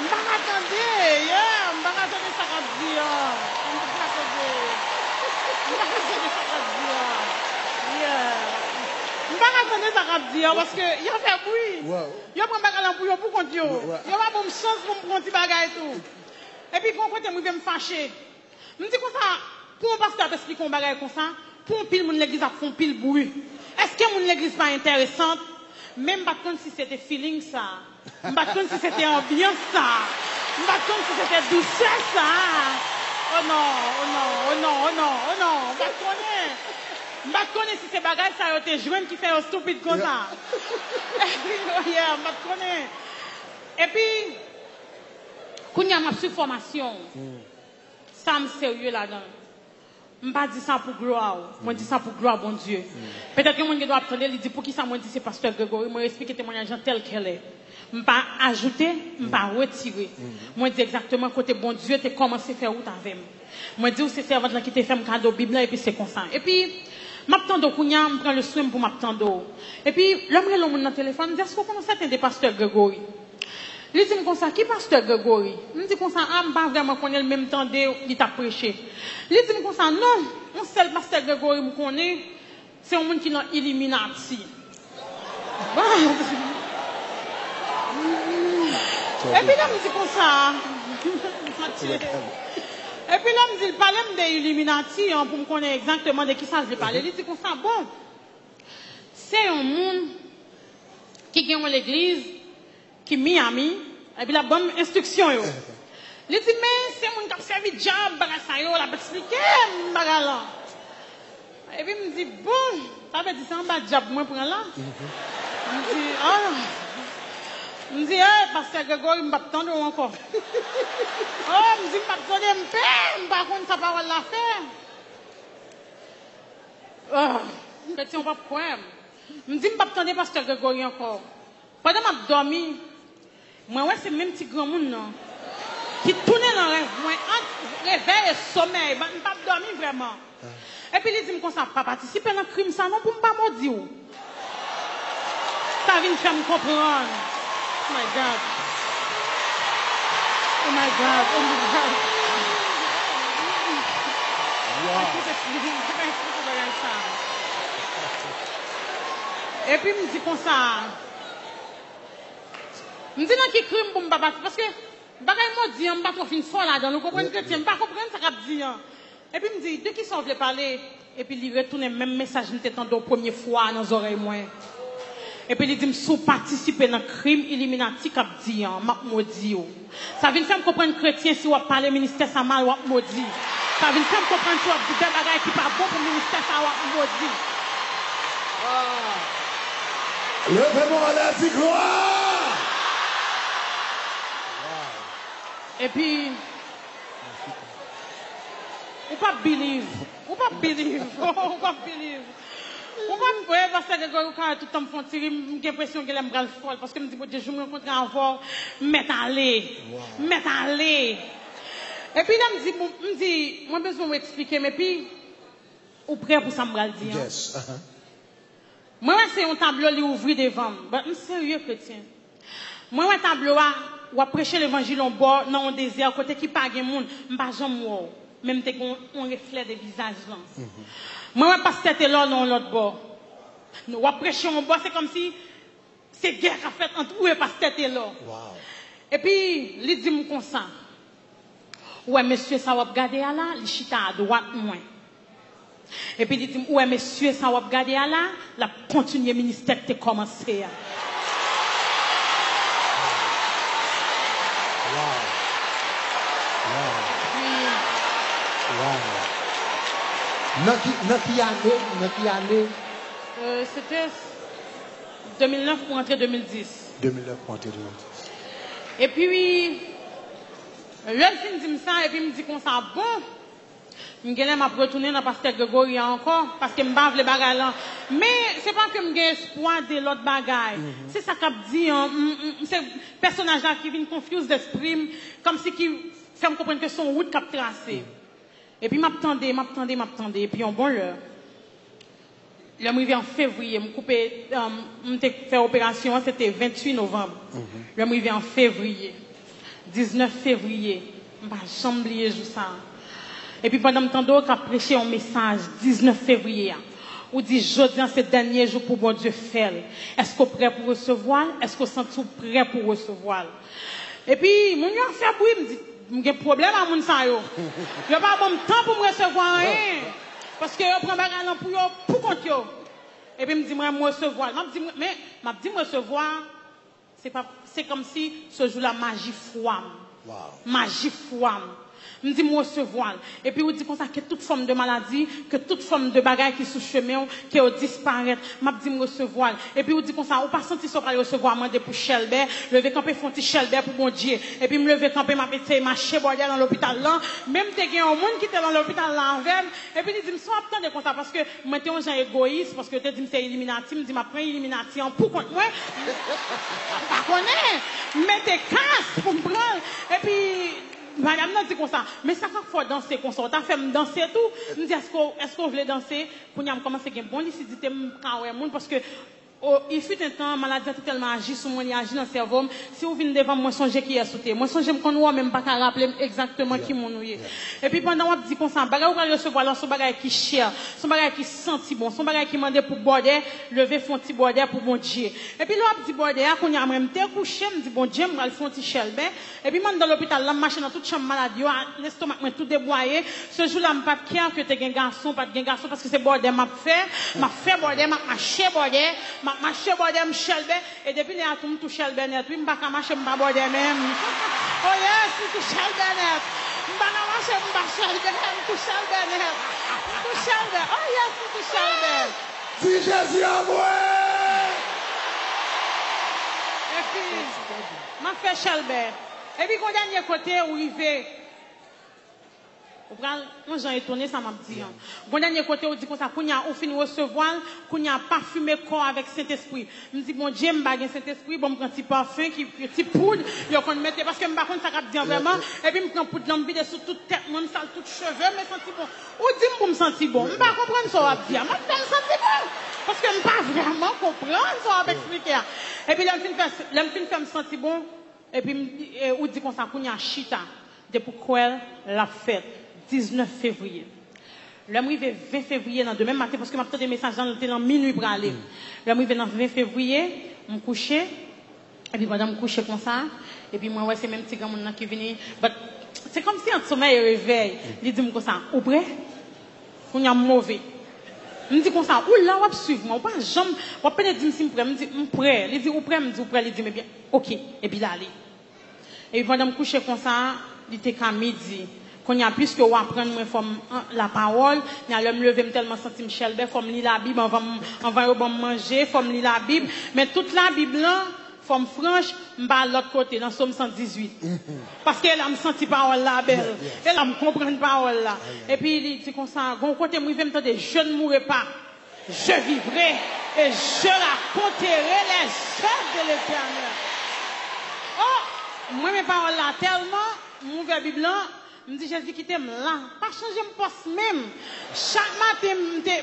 je ne sais pas attendre, je ne sais pas attendre ça dire. Je ne sais pas attendre ça dire parce que il a fait bruit. Il a pris un bagage pour pour compte yo. Il a pas bonne chance pour me prendre petit bagage et tout. Et puis quand côté moi me fâcher. Me dit comme ça, pour un pasteur expliquer un bagage comme ça, pour un pile mon l'église a font pile bruit. Est-ce que mon l'église pas intéressante? Même pas comme si c'était feeling ça. Pas comme si c'était ambiance ça. Pas comme si c'était douceur ça. Oh non, oh non, oh non, oh non, oh non, on va connaître. Je ne connais pas si ces bagages ça a été joint qui fait un stupide comme ça. Yeah, je ne connais. Et puis, quand il y a ma formation, ça me sérieux là-dedans. Je ne dis pas ça pour gloire, je dis ça pour gloire, bon Dieu. Peut-être que quelqu'un doit attendre, il dit pour qui ça, moi, dit c'est pasteur Grégory, moi, explique le témoignage tel qu'elle est. Je ne vais pas ajouter, je ne vais pas retirer. Moi, dis exactement côté bon Dieu, tu as commencé à faire route avec moi. Moi, dis c'est servante qui t'a fait un cadeau Bible, et puis c'est comme ça. Et puis, m'attendre Kounia, je prends le soin pour m'attendre. Et puis, l'homme est dans le téléphone, me dit, est-ce qu'on commence à atteindre pasteur Grégory? Il dit comme ça, qui pasteur Grégory? Il me dit comme ça, ah, je ne pas vraiment connaître le même temps qu'il t'a prêché. Il dit comme ça, non, mon seul pasteur Grégory me connaît, c'est un monde qui est dans Illuminati. Et puis là, je dis comme ça. Et puis là, je dis, il parlait de Illuminati pour me connaître exactement de qui ça je parle. Il dit comme ça, bon, c'est un monde qui gagne l'église, qui est Miami, et puis la bonne instruction. Il dit, mais c'est un monde qui a servi de job, il a expliqué, là. Et puis il me dit, bon, ça veut dire c'est un bas job moi pour là. Il me dit, ah. Je me dis, pasteur Grégory, je ne vais pas attendre encore. Oh, je me dis, je ne vais pas attendre un peu, je ne vais pas contre sa parole la faire. Oh, chrétien, on va quoi? Je me dis, je ne vais pas attendre pasteur Grégory encore. Pendant que je dormi, moi, ouais, c'est le même petit grand monde, qui tournait dans le rêve. Moi, entre réveil et sommeil, je ne vais pas dormir vraiment. Et puis, il dit, je ne vais pas participer dans le crime, ça, non, pour ne pas maudire. Ça vient me faire me comprendre. Oh my God. Oh my God. Oh my God. Wow. Et puis, je me dis comme ça. Je me dis dans qui crime pour me battre. Parce que, bagaille m'a dit, je ne vais pas trop finir folle là-dedans. Vous comprenez que je ne vais pas comprendre ce qu'il dit. Et puis, je me dis, de qui sont venus parler? Et puis, il retourne le même message que j'étais entendu la première fois dans les oreilles. Et puis il dit, je participer dans le crime Illuminati qu'a dit, m'a maudit. Ça vient faire me comprendre chrétien si on parle ministère ça mal ou maudit. Ça vient faire me comprendre si on dit des bagages qui pas bon pour le ministère ça ou maudit. Levez-moi la dit gloire. Et puis, ou pas believe. Ou pas believe. Ou pas believe. Ou pas me voir parce que Grégory tout le temps me font tirer, j'ai l'impression qu'elle aime le folle parce que me dit bon Dieu je me rencontre encore mettre aller. Et puis là me dit moi besoin m'expliquer mais puis ou prêt pour ça me dire. Yes. Moi c'est un tableau li ouvri devant. Mais sérieux chrétien. Moi un tableau ou prêcher l'évangile en bord dans un désert côté qui pas gen monde, m'pas jamais voir. Même te on reflet des visages là. Moi, je passe tête là dans l'autre bord. Nous prêchons en bord, c'est comme si c'est guerre qu'a fait entre où et passe tête là. Wow. Et puis, il dit comme ça. Ouais, monsieur, ça va regarder à là, il chita à droite moins. Et puis, il dit, ouais, monsieur, ça va regarder à là, la continuer ministère qui a commencé. Dans qui année? C'était 2009 pour entrer 2010. 2009 pour entrer 2010. Et puis, l'autre fin dit ça, et puis il me dit comme ça, bon, je vais retourner dans pasteur Grégory encore, parce que je ne veux pas les bagages là. Mais ce n'est pas que je j'ai espoir de l'autre bagaille. C'est ça qu'a dit, c'est le personnage là qui vient confus d'esprit, comme si qui fait me comprendre que son route qu'a tracé. Et puis, m'attendais. Et puis, en bon l'heure. Là, je en février. Je fait opération, c'était 28 novembre. Là, je en février. 19 février. Je ne vais jamais oublier ça. Et puis, pendant que je j'ai prêché un message, 19 février. Où dit, je dis, c'est le dernier jour pour bon Dieu faire. Est-ce qu'on est prêt pour recevoir? Est-ce qu'on sent tout prêt pour recevoir? Et puis, mon gars fait bruit, me dit, j'ai un problème à mon sa yo. Je n'ai pas bon temps pour me recevoir rien. Parce que je prends un pour compte yo. Et puis, je me dis, moi, recevoir. Je me dis, recevoir, c'est comme si ce jour-là, magie froide. Wow. Magie froide. Me dit me recevoir. Et puis, on dit comme ça que toute forme de maladie, que toute forme de bagaille qui sous chemin, qui disparaît. M'a dit me recevoir. Et puis, on dit comme ça, on pas senti ça pour recevoir, moi, pour Shelbert, lever camper, font Shelbert pour bon Dieu. Et puis, me lever camper, m'a fait marcher, bordel dans l'hôpital là. Même t'es un monde qui était dans l'hôpital là avec. Et puis, il dit, me sont attendre comme ça, parce que moi, t'es un gens égoïste, parce que t'es dit, c'est Illuminati, me dit, m'a pris Illuminati en pour contre moi. Pas connaît. Mais t'es casse pour me prendre. Et puis, madame n'a dit comme ça, mais ça faut danser comme ça, t'as fait me danser tout. Me dit est-ce qu'on voulait danser pour nous commencer à bon lucidité parce que il fut un temps maladie a tellement agi sur moi, il agit dans le cerveau. Si vous venez devant moi songer qui est sauté, moi songer me connais même pas rappeler exactement qui mon noué. Et puis pendant on dit comme ça, bagage on recevoir là son bagage qui cher, son bagage qui senti bon, son bagage qui mandé pour border, lever font petit border pour bon Dieu. Et puis là dit border qu'on y a même te couché, me dit bon Dieu, me va font petit Shelbert. Et puis moi dans l'hôpital là marcher dans toute chambre maladie, l'estomac moi tout déboyé. Ce jour-là me pas care que t'es un garçon, pas de garçon parce que c'est border m'a fait border, m'a marché border. Marcher bordel Shelbert et depuis les atomes tout Shelbert net oui m'pas marcher m'pas bordel même oh yes tout Shelbert net m'pas marcher m'pas Shelbert net tout Shelbert net tout Shelbert oh yes tout Shelbert si Jésus a moi et puis m'a fait Shelbert et puis quand dernier côté où il fait moi j'ai étonné ça m'a dit. Bon dernier côté on dit comme ça qu'on y a on finit recevoir qu'on y a parfumé corps avec Saint-Esprit. Me dit bon Dieu me bague Saint-Esprit bon me prend petit parfum qui petit poudre yo qu'on mettre parce que me pas contre ça cap dire vraiment et puis me prend poudre l'envie de sur toute tête moi me sale toute cheveux mais senti bon. Ou dit pour me sentir bon. Me pas comprendre ça va dire. Moi me sentir bon parce que me pas vraiment comprendre ça va expliquer. Et puis l'homme fin fait me sentir bon et puis ou dit comme ça qu'on y a chita de pourquoi la fête 19 février. Le arrivé 20 février dans demain matin parce que m'a des messages dans minuit pour aller. Le arrivé dans 20 février, me coucher et puis pendant me coucher comme ça et puis moi ouais c'est même petit grand monde qui vient c'est comme si un sommeil réveil. Il dit comme ça, ou prêt? On y a mauvais. Me dit comme ça, ou là on va suivre moi, ou pas jambe, on peut dire si me prêt, me dit prêt. Il dit ou prêt, me dit ou prêt, il dit mais bien. OK, et puis là aller. Et puis pendant me coucher comme ça, il était qu'à midi. Qu'on y a plus que on apprendre moi forme la parole, il y a me lever tellement senti Shelbert forme lire la Bible, on va manger, forme lire la Bible, mais toute la Bible là forme franche, m'ba l'autre côté dans Somme 118. Parce qu'elle a me senti parole là belle. Elle a me comprendre parole là. Et puis il dit comme ça, gon côté moi je me tenter je ne mourrai pas. Je vivrai et je raconterai les œuvres de l'Éternel. Oh, moi mes paroles là tellement mon verbe Bible là me dit Jésus qui t'aime là, pas changer mon poste même. Chaque matin,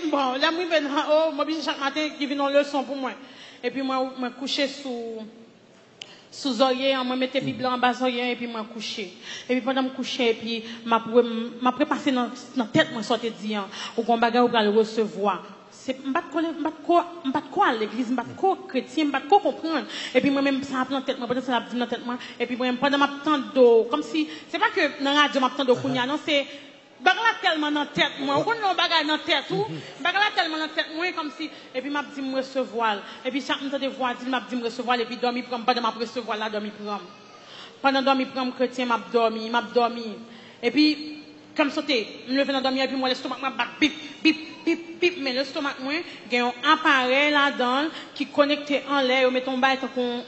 bon, là, moi, je viens en haut, moi, chaque matin, qui vient en leçon pour moi. Et puis, moi, je coucher sous oreiller, moi, je mettais Bible en bas oreiller, et puis, moi, coucher. Et puis, pendant que je coucher, et puis, je préparé dans la tête, moi, sortir dire, ou qu'on bagarre, ou le recevoir. C'est pas quoi à l'église, pas quoi chrétien, pas quoi comprendre. Et puis moi-même, ça a pris en tête, moi, ça a pris en tête, moi. Et puis moi-même, pendant ma temps d'eau, comme si, c'est pas que dans la radio, ma temps d'eau, non, c'est, bagarre tellement dans la tête, moi. On connaît bagarre dans la tête, ou, bagarre tellement dans la tête, moi, comme si, et puis m'a dit me recevoir. Et puis chaque fois de voix, m'a dit me recevoir, et puis dormir, pendant ma recevoir là, dormir, pendant dormir, chrétien, m'a dormi. Et puis, comme sauter, me lever dans dormir, et puis moi, l'estomac m'a bat, bip, bip, bip, bip, mais l'estomac, moi, il y a un appareil là-dedans qui connecté en l'air, on met ton bail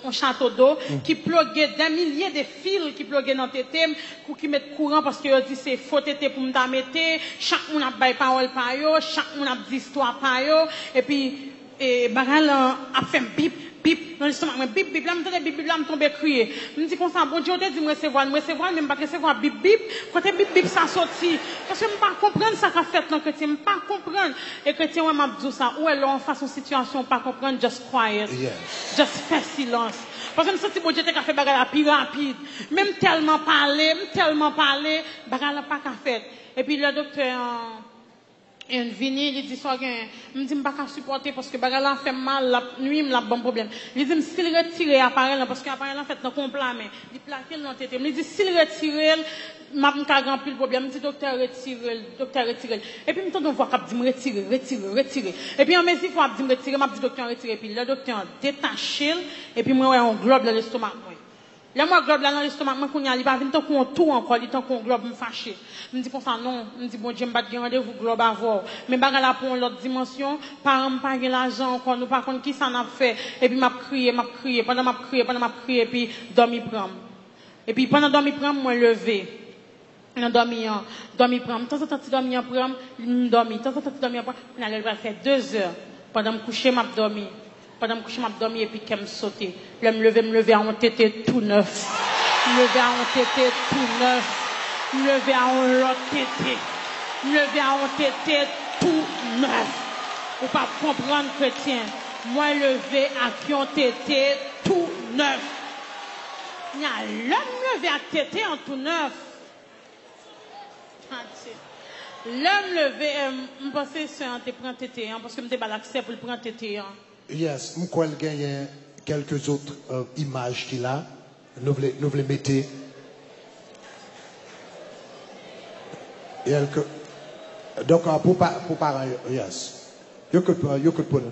un château d'eau, qui pluguait des milliers de fils qui pluguaient dans tes thèmes, qui mettent courant parce que dit c'est faux tété pour me mettre, chaque monde a bail parole par yo, chaque monde a dit histoire par yo, et puis, bagal a fait bip, bip, dans l'estomac, bip, bip, là, me bip, bip, là, me tombe crier. Me dit comme ça, bon Dieu, dit me recevoir, même pas recevoir bip, bip, quand bip, bip, ça sorti. Parce que je ne pas comprendre ça qu'a fait dans chrétien, je ne pas comprendre. Et chrétien, ouais, m'a dit ça, ou alors, en face de situation, pas comprendre, just quiet. Just faire silence. Parce que je me sens que bon Dieu, t'as fait bagarre la plus rapide. Même tellement parler, bagarre la pas qu'à faire. Et puis, le docteur, et vini, il dit ça, il me dit, je ne peux pas supporter parce que bagala fait mal, la nuit, il a bon problème. Il dit, s'il retire l'appareil, parce que l'appareil, en fait, dans le complément, il plaque dans tête. Il dit, s'il retire, m'a pas grand le problème. Il dit, docteur, retire. Et puis, je me vois qu'il me dit, retire. Et puis, en mesure, il faut me retire, m'a dit, docteur, retire. Et puis, le docteur détaché, et puis, moi, on globe dans l'estomac. Là, moi, globe là dans l'estomac, moi, qu'on y a, il va venir tant qu'on tout encore, il tant qu'on globe me fâché. Me dit comme ça, non, me dit, bon Dieu, me bat rendez-vous globe à voir. Mais bagarre là pour l'autre dimension, par pas l'argent encore, nous pas contre qui ça n'a fait. Et puis, m'a crié, pendant m'a crié, et puis, dormi prendre. Et puis, pendant dormi prendre, moi, levé. Dormi prendre. Tant en temps, dormi prendre, dormi. Tant en temps, dormi prendre, on allait faire 2 heures. Pendant me coucher, m'a dormi. Pendant que je m'abdomen et puis qu'elle me sauter. Là, me lever à un tété tout neuf. Me lever à un tété tout neuf. Me lever à un l'autre tété. Me lever à un tété tout neuf. Ou pas comprendre chrétien. Moi, lever à un tété tout neuf. Il y a l'homme levé à tété en tout neuf. L'homme levé, je pense que c'est un tété prend tété, parce que je n'ai pas l'accès pour le prendre tété. Yes, je crois qu'il y a quelques autres images qu'il a. Nous voulons mettre. Donc, pour parents, yes. You could put it.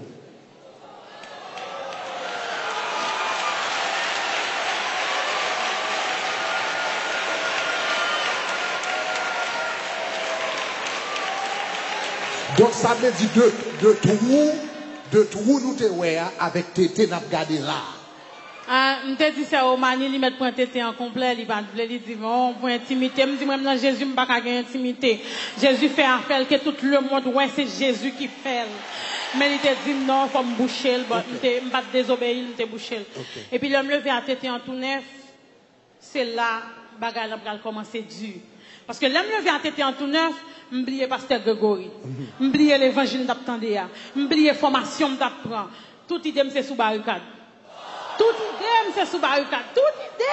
Donc, ça veut dire de trou nous te avec tété n'a regardé là. Ah, m'te dit ça au mani li mettre point tété en complet, il va il dit bon pour intimité, me dit moi dans Jésus me pas gagner intimité. Jésus fait affaire que tout le monde ouais c'est Jésus qui fait. Mais il te dit non, faut me boucher, me pas désobéir, me te boucher. Et puis l'homme levé à tété en tout neuf, c'est là bagarre va commencer dur. Parce que l'homme levé à tété en tout neuf, m'oublier pasteur Grégory, m'oublier l'évangile d'attendre, m'oublier formation d'apprendre. Tout idée c'est sous barricade. Tout idée c'est sous barricade. Tout idée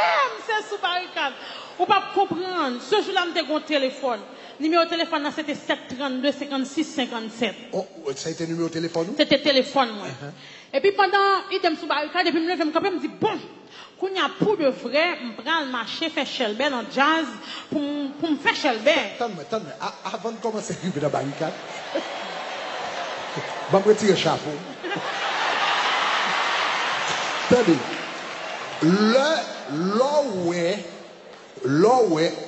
c'est sous barricade. Ou pas comprendre. Ce jour-là m'était un téléphone. Numéro de téléphone c'était 732 56 57. Oh, ça a été numéro de téléphone? C'était téléphone moi. Et puis pendant idée sous barricade et puis me lever me camper me dit bon qu'on y a pour de vrai, je prends le marché, faire Shelby en jazz pour me faire Shelby. Attends, avant de commencer à arriver dans la barricade, je vais retirer le chapeau. Attendez, là,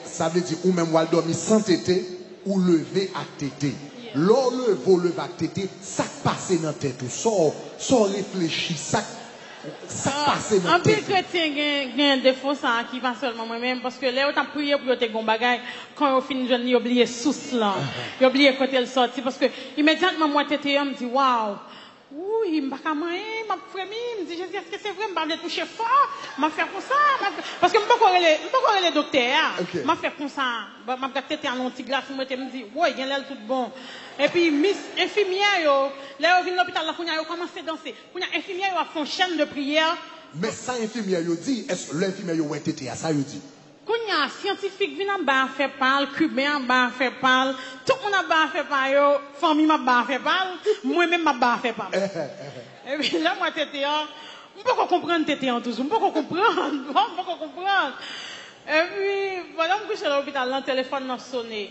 ça veut dire ou même ou dormir sans tété ou lever à tété. Là, lever à tété, ça passe dans la tête. Ça réfléchit, ça passe dans la tête. En plus, chrétien, il y a un défaut ça qui va seulement moi-même. Parce que là, on a prié pour te gon bagay. Quand on finit, on a oublié sous là. On a oublié quand elle sortit. Parce que immédiatement, moi, tété, on me dit, waouh. Oui, il m'a manger, m'a frémi, il me dit Jésus, est-ce que c'est vrai, m'a toucher fort, m'a fait comme ça, parce que m'pas correr les docteurs, m'a fait comme ça, m'a gâté en petit glace, me dit ouais, il y a l'air tout bon. Et puis miss infirmière yo, là au l'hôpital là qu'on a commencé à danser. Qu'on a infirmière yo a fait une chaîne de prière. Mais ça infirmière yo dit, est-ce que l'infirmière yo ouais tété ça yo dit? Quand il y a un scientifique vient en bas faire parler, cubain en bas faire parler, tout le monde en bas faire parler, famille m'a bas faire parler, moi-même m'a bas faire parler. Et puis là, moi, tété, on peut pas comprendre tété en tout, on peut pas comprendre. Et puis, voilà, je suis à l'hôpital, le téléphone m'a sonné.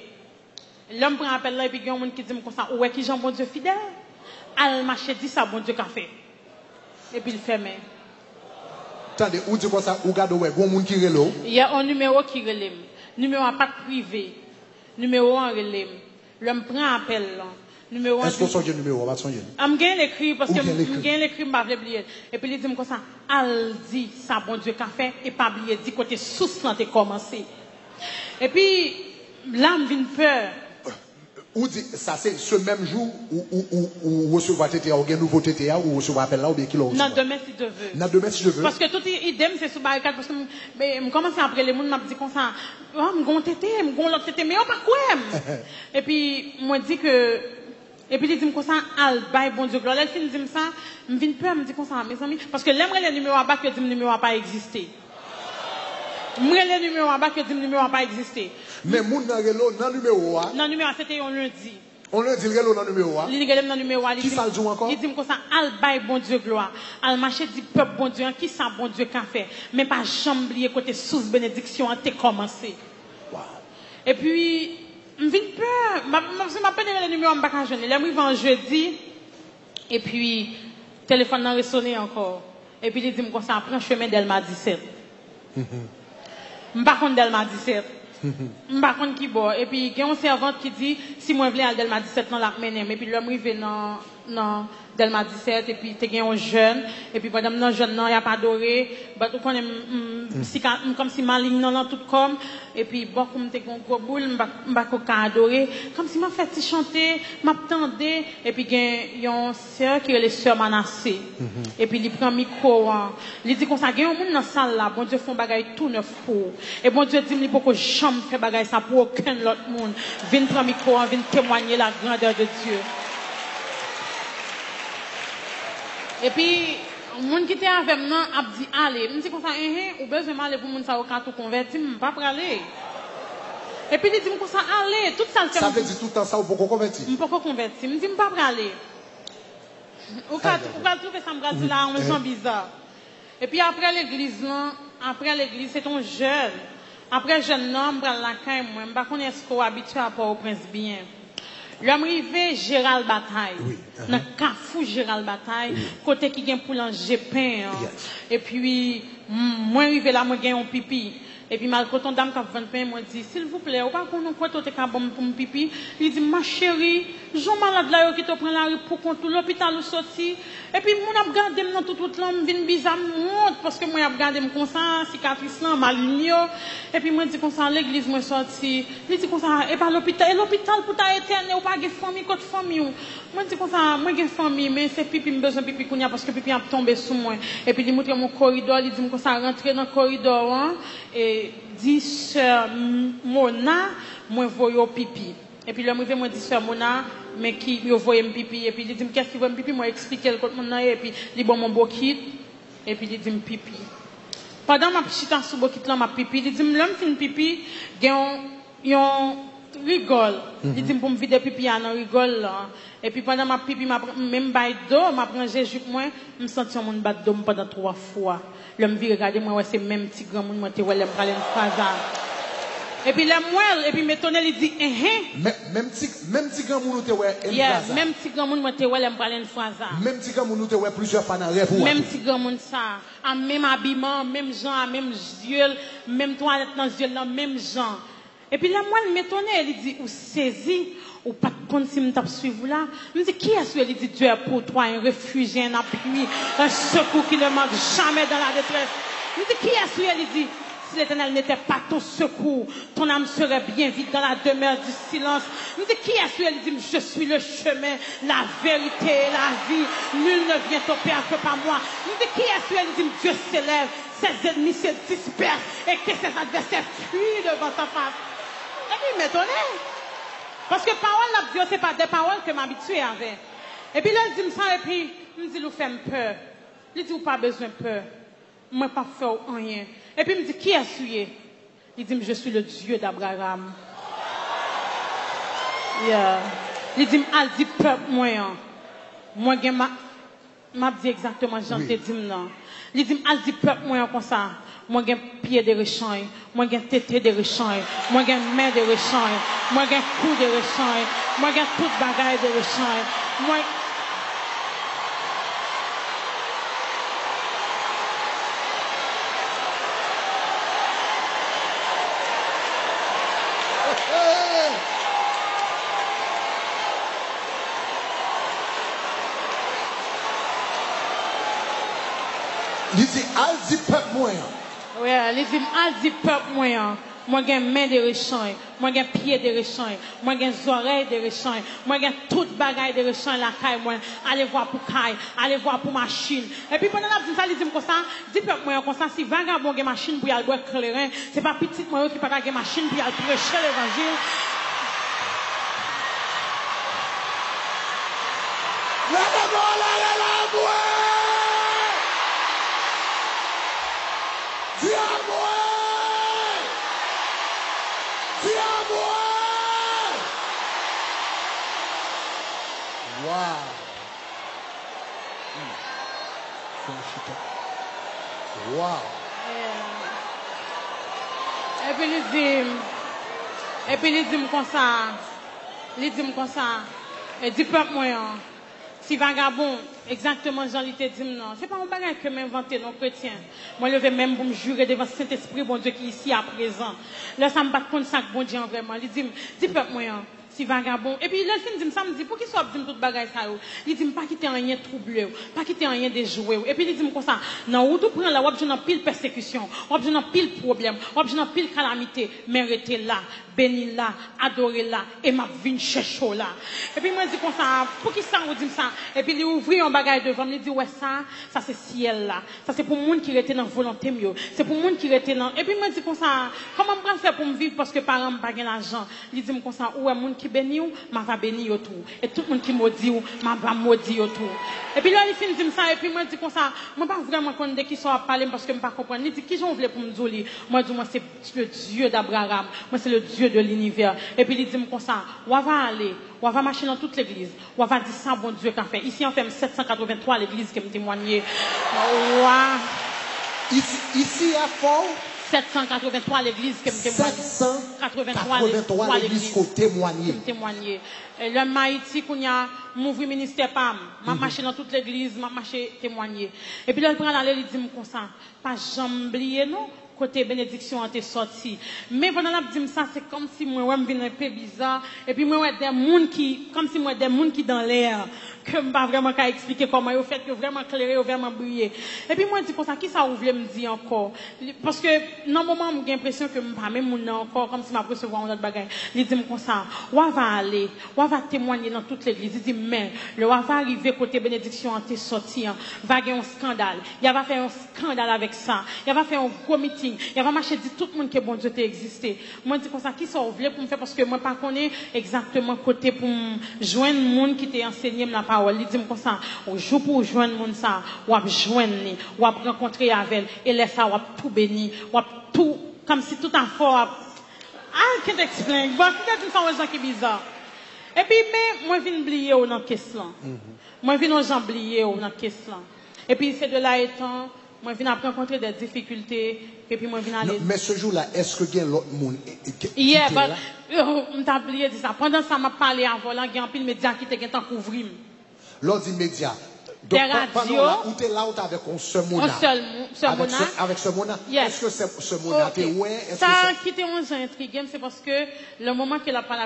L'homme prend appel là, et puis il y a un monde qui dit comme ça, ouais, qui Jean bon Dieu fidèle? Al marché dit ça, bon Dieu qu'a fait. Et puis il ferme. Attendez, où dit quoi ça? Où garde ouais, bon monde qui relève? Il y a un numéro qui relève. Numéro pas privé. Numéro en relève. L'homme prend appel là. Numéro est-ce qu'on songe le numéro? Va songe. Je gagne l'écrit parce que je gagne l'écrit, je ne vais pas oublier. Et puis il dit comme ça, al dit ça bon Dieu qu'a fait et pas oublier dit côté sous là t'es commencé. Et puis là me vient peur. Ou dit ça c'est ce même jour où recevoir TTA ou un nouveau TTA ou recevoir appel là ou bien qui l'ont reçu. Non, demain si je veux. Non, demain si je veux. Parce que tout idem c'est sous barricade parce que je commence après les gens m'a dit comme ça, oh, me gon tété, me gon l'autre tété mais on pas quoi. Et puis moi dit que et puis il dit comme ça al bye bon Dieu gloire. Elle fin dit ça, me vient peur me dit comme ça mes amis parce que l'aimerait les numéros à bas que dit le numéro a pas existé. Moi les numéros à bas que dit le numéro a pas existé. Mais moun nan relo nan numéro a. Nan numéro c'était un lundi. On lundi le relo nan numéro a. Il relève nan numéro a. Qui ça joue encore? Il dit comme ça al bay bon Dieu gloire. Al marché dit peuple bon Dieu qui ça bon Dieu qu'a fait. Mais pas jamais oublier côté sous bénédiction a commencé. Wow. Et puis me vient peur. M'a pas donné le numéro en pas jeune. Là moi en jeudi et puis téléphone n'a résonné encore. Et puis il dit comme ça prend chemin d'Elma 17. M'pas contre Delma 17. M'pas contre qui bon. Et puis, il y a une servante qui dit, si moi je voulais aller Delma 17, non, la menem. Et puis, l'homme arrive dans Delma 17, et puis, il y a un jeune, et puis, pendant que jeune, non, il n'y a pas adoré, bah, tout connaît, comme si maligne, non, tout comme, et puis, bon, comme t'es un gros boule, m'pas qu'à adorer, comme si m'a fait chanter, m'attendais, et puis, il y a une sœur qui est les sœurs Manassé. Et puis, il prend micro, il dit comme ça, il y a un monde dans la salle là, bon Dieu fait un bagage tout neuf pour. Et bon Dieu dit, il faut que jamais fait bagage ça pour aucun autre monde. Viens prendre micro, viens témoigner la grandeur de Dieu. Et puis, le monde qui était avec moi a dit, allez, je dis comme ça, ou besoin d'aller pour le monde qui a tout converti, je ne pas aller. Et puis, il dit comme ça, allez, tout ça. Ça veut dire tout le temps ça, ou pourquoi convertir? Je ne peux pas convertir. Je me dis, je ne peux pas aller. Ou quand trouver ça me dit là, on me sent bizarre. Et puis, après l'église, c'est un jeune. Après, jeune homme, je la caille, moi, je ne sais pas si on est habitué à Port-au-Prince bien. L'homme arrivé Gérald Bataille. Oui. Dans le Carrefour Gérald Bataille, côté qui vient pour l'Angers Pain. Et puis, moi arrivé là, moi gagne un pipi. Et puis, mal quand on dame qui a 20 pain, moi dit, s'il vous plaît, ou pas qu'on nous croit tout est bon pour me pipi. Il dit, ma chérie, j'en malade là, qui te prend la rue pour qu'on tout l'hôpital ou sorti. Et puis, moi, j'ai regardé dans toute l'homme, vient bizarre, monte, parce que moi, j'ai regardé comme ça, cicatrice là, ma ligne. Et puis, moi, je dis comme ça, l'église, moi, sorti. Il dit comme ça, et pas l'hôpital, et l'hôpital pour ta éternelle, ou pas de famille, côté famille. Moi, je dis comme ça, moi, j'ai famille, mais c'est pipi, j'ai besoin de pipi, parce que pipi a tombé sous moi. Et puis, il montre mon corridor, il dit comme ça, rentrer dans le corridor, hein, et dit, sœur Mona, moi, voyons pipi. Et puis, l'homme, il m'a dit, sœur Mona, mais qui voyait mon pipi. Et puis, il dit, qu'est-ce qu'il voit mon pipi? Moi, expliqué le côté mon et puis, il dit, bon, mon beau kit. Et puis, il dit, pipi. Pendant ma petite en sous beau kit là, ma pipi, il dit, l'homme fait une pipi, il rigole. Il dit, pour me vider pipi, il rigole là. Et puis, pendant ma pipi, même bail d'eau, ma prend Jésus, moi, je me sentis mon bat d'eau pendant 3 fois. L'homme vit regarder moi, c'est même petit grand monde, moi, tu vois, l'homme parle une phrase. Et puis, l'homme et puis, m'étonne, il dit, Même petit grand monde, tu vois, même petit grand monde, moi, tu vois, l'homme parle une phrase. Même petit grand monde, tu vois, plusieurs fois dans rêve. Même petit grand monde, ça. En même habillement, même genre, même yeux, même toilette dans les yeux, même genre. Et puis, l'homme m'étonne, il dit, ou saisi, ou pas de compte si je suivre là. Je me dis, qui est-ce qu'il dit, Dieu est pour toi, un réfugié, un appui, un secours qui ne manque jamais dans la détresse. Je me dis, qui est-ce qu'il dit, si l'Éternel n'était pas ton secours, ton âme serait bien vite dans la demeure du silence. Je me dis, qui est-ce qu'il dit, je suis le chemin, la vérité, la vie, nul ne vient au Père que par moi. Je me dis, qui est-ce qu'il dit, Dieu s'élève, ses ennemis se dispersent et que ses adversaires fuient devant sa face. Et puis, il m'étonnait. Parce que parole de Dieu, ce n'est pas des paroles que je m'habitue avec. Et puis là, il dit ça, et puis, il me dit, nous faisons peur. Il dit, pas besoin de peur. Moi, pas faire rien. Et puis, il me dit, qui est-ce que il dit, je suis le Dieu d'Abraham. Yeah. Il dit, al dit peuple, moi, moi, m'a dit exactement, j'en te dit, non. Il dit, al dit peuple, moi, comme ça. Moi, j'ai pied de rechange, moi, j'ai tête de rechange, moi, j'ai main de rechange, moi, j'ai cou de rechange, moi, j'ai toute bagaille de rechange. Moi, il dit, al dit peuple moyen. oui, il dit, al dit peuple moyen. Moi, j'ai main de rechange, moi, j'ai pied de rechange, moi, j'ai oreilles de rechange, moi, j'ai toute bagaille de rechange la caille, moi, allez voir pour caille, allez voir pour machine. Et puis, pendant la petite salle, il dit comme ça, dit peuple moyen comme ça, si vagabond a machine pour y aller boire clairin, c'est pas petit moyen qui peut pas machine pour y aller prêcher l'évangile. Wow. Et puis il dit comme ça, et dit peuple moyen, Si vagabond, exactement, Jean l'était dit, non. C'est pas un bagage que m'inventer, non, chrétien. Moi, je vais même pour me jurer devant Saint-Esprit, bon Dieu, qui est ici à présent. Là, ça me bat contre ça, bon Dieu, vraiment. Il dit, peuple, moi, si vagabond. Et puis, là, il me dit, ça me dit, pour qu'il soit dit tout bagage ça, il dit, pas quitter rien troublé, pas quitter rien déjoué. Et puis, il dit, comme ça, non, ou tout prend là, ou j'ai une pile persécution, ou j'ai une pile problème, ou j'ai une pile calamité, mais restez là, béni là, adorez là, et m'a vine chercher là. Et puis, moi, je dis comme ça, pour qu'il ça, on dit ça. Et puis, il ouvre un bagage devant, il dit, ouais, ça c'est ciel là. Ça c'est pour monde qui était dans volonté mieux. C'est pour monde qui était dans. Et puis, moi, je dis comme ça, comment je peux faire pour me vivre parce que parents n'ont pas l'argent. Il dit comme ça, ouais, monde qui bénit ou, m'a va bénir tout. Et tout le monde qui maudit ou, m'a va maudire tout. Et puis là, il finit de dire ça, et puis moi, je dis comme ça, moi, pas vraiment connaître qui sont à parler parce que je ne comprends pas. Il dit, qui j'en voulais pour me dire, moi, je dis, moi, c'est le Dieu d'Abraham. Moi, c'est le Dieu de l'univers. Et puis, il dit comme ça, on va aller, on va marcher dans toute l'église. On va dire ça, bon Dieu, qu'a fait. Ici, on fait 783 l'église qui me témoignait. Ici, à Fort. 783 l'église qui me témoigne. 783 l'église qui témoigne. Le Haïti, qu'on y a m'ouvrir ministère PAM, m'a marché dans toute l'église, m'a marché témoigner. Et puis là, il prend l'aller, il dit comme ça, pas jamais oublier, non? Côté bénédiction a été sorti. Mais pendant la dit ça, c'est comme si moi, je viens un peu bizarre. Et puis moi, des gens qui, comme si moi, des gens qui dans l'air, que je ne peux pas vraiment expliquer comment ils ont fait, que vraiment clairé, vraiment brillé. Et puis moi, je dis comme ça, qui ça ouvre me dit encore? Parce que, dans le moment, j'ai l'impression que je ne pas même encore, comme si je recevoir un autre bagage. Il dit comme ça, on va aller, on va témoigner dans toute l'église. Il dit, mais, le va arriver côté bénédiction a été sorti, il va y avoir un scandale. Il va faire un scandale avec ça. Il va faire un gros meeting. Il va marcher dire tout le monde que bon Dieu t'a existé. Moi, je dis comme ça, qui sont voulu pour me faire parce que moi, pas connais exactement côté pour joindre le monde qui t'a enseigné la parole. Il dit comme ça, au jour pour joindre le monde ça, ou à joindre, ou à rencontrer avec elle, et laisse ça, ou à tout bénir, ou à tout, comme si tout en fort. I can't explain. Bon, c'est une fois qui est bizarre. Et puis, mais, moi, je viens oublier dans la question. Moi, je viens oublier dans la question. Et puis, c'est de là étant, moi, je viens rencontrer des difficultés, et puis moi, je viens aller. Mais ce jour-là, est-ce que il y a l'autre monde qui yeah, but, on t'a oublié de ça. Pendant ça, m'a parlé avant, là, il y a un peu de médias qui étaient en couvrir. L'autre média. Donc, pendant là, où t'es là, où t'es avec ce monde-là. Avec ce monde-là. Yes. Est-ce que ce monde-là, t'es ouais? Ça, qui était un intrigué, c'est parce que le moment que la parole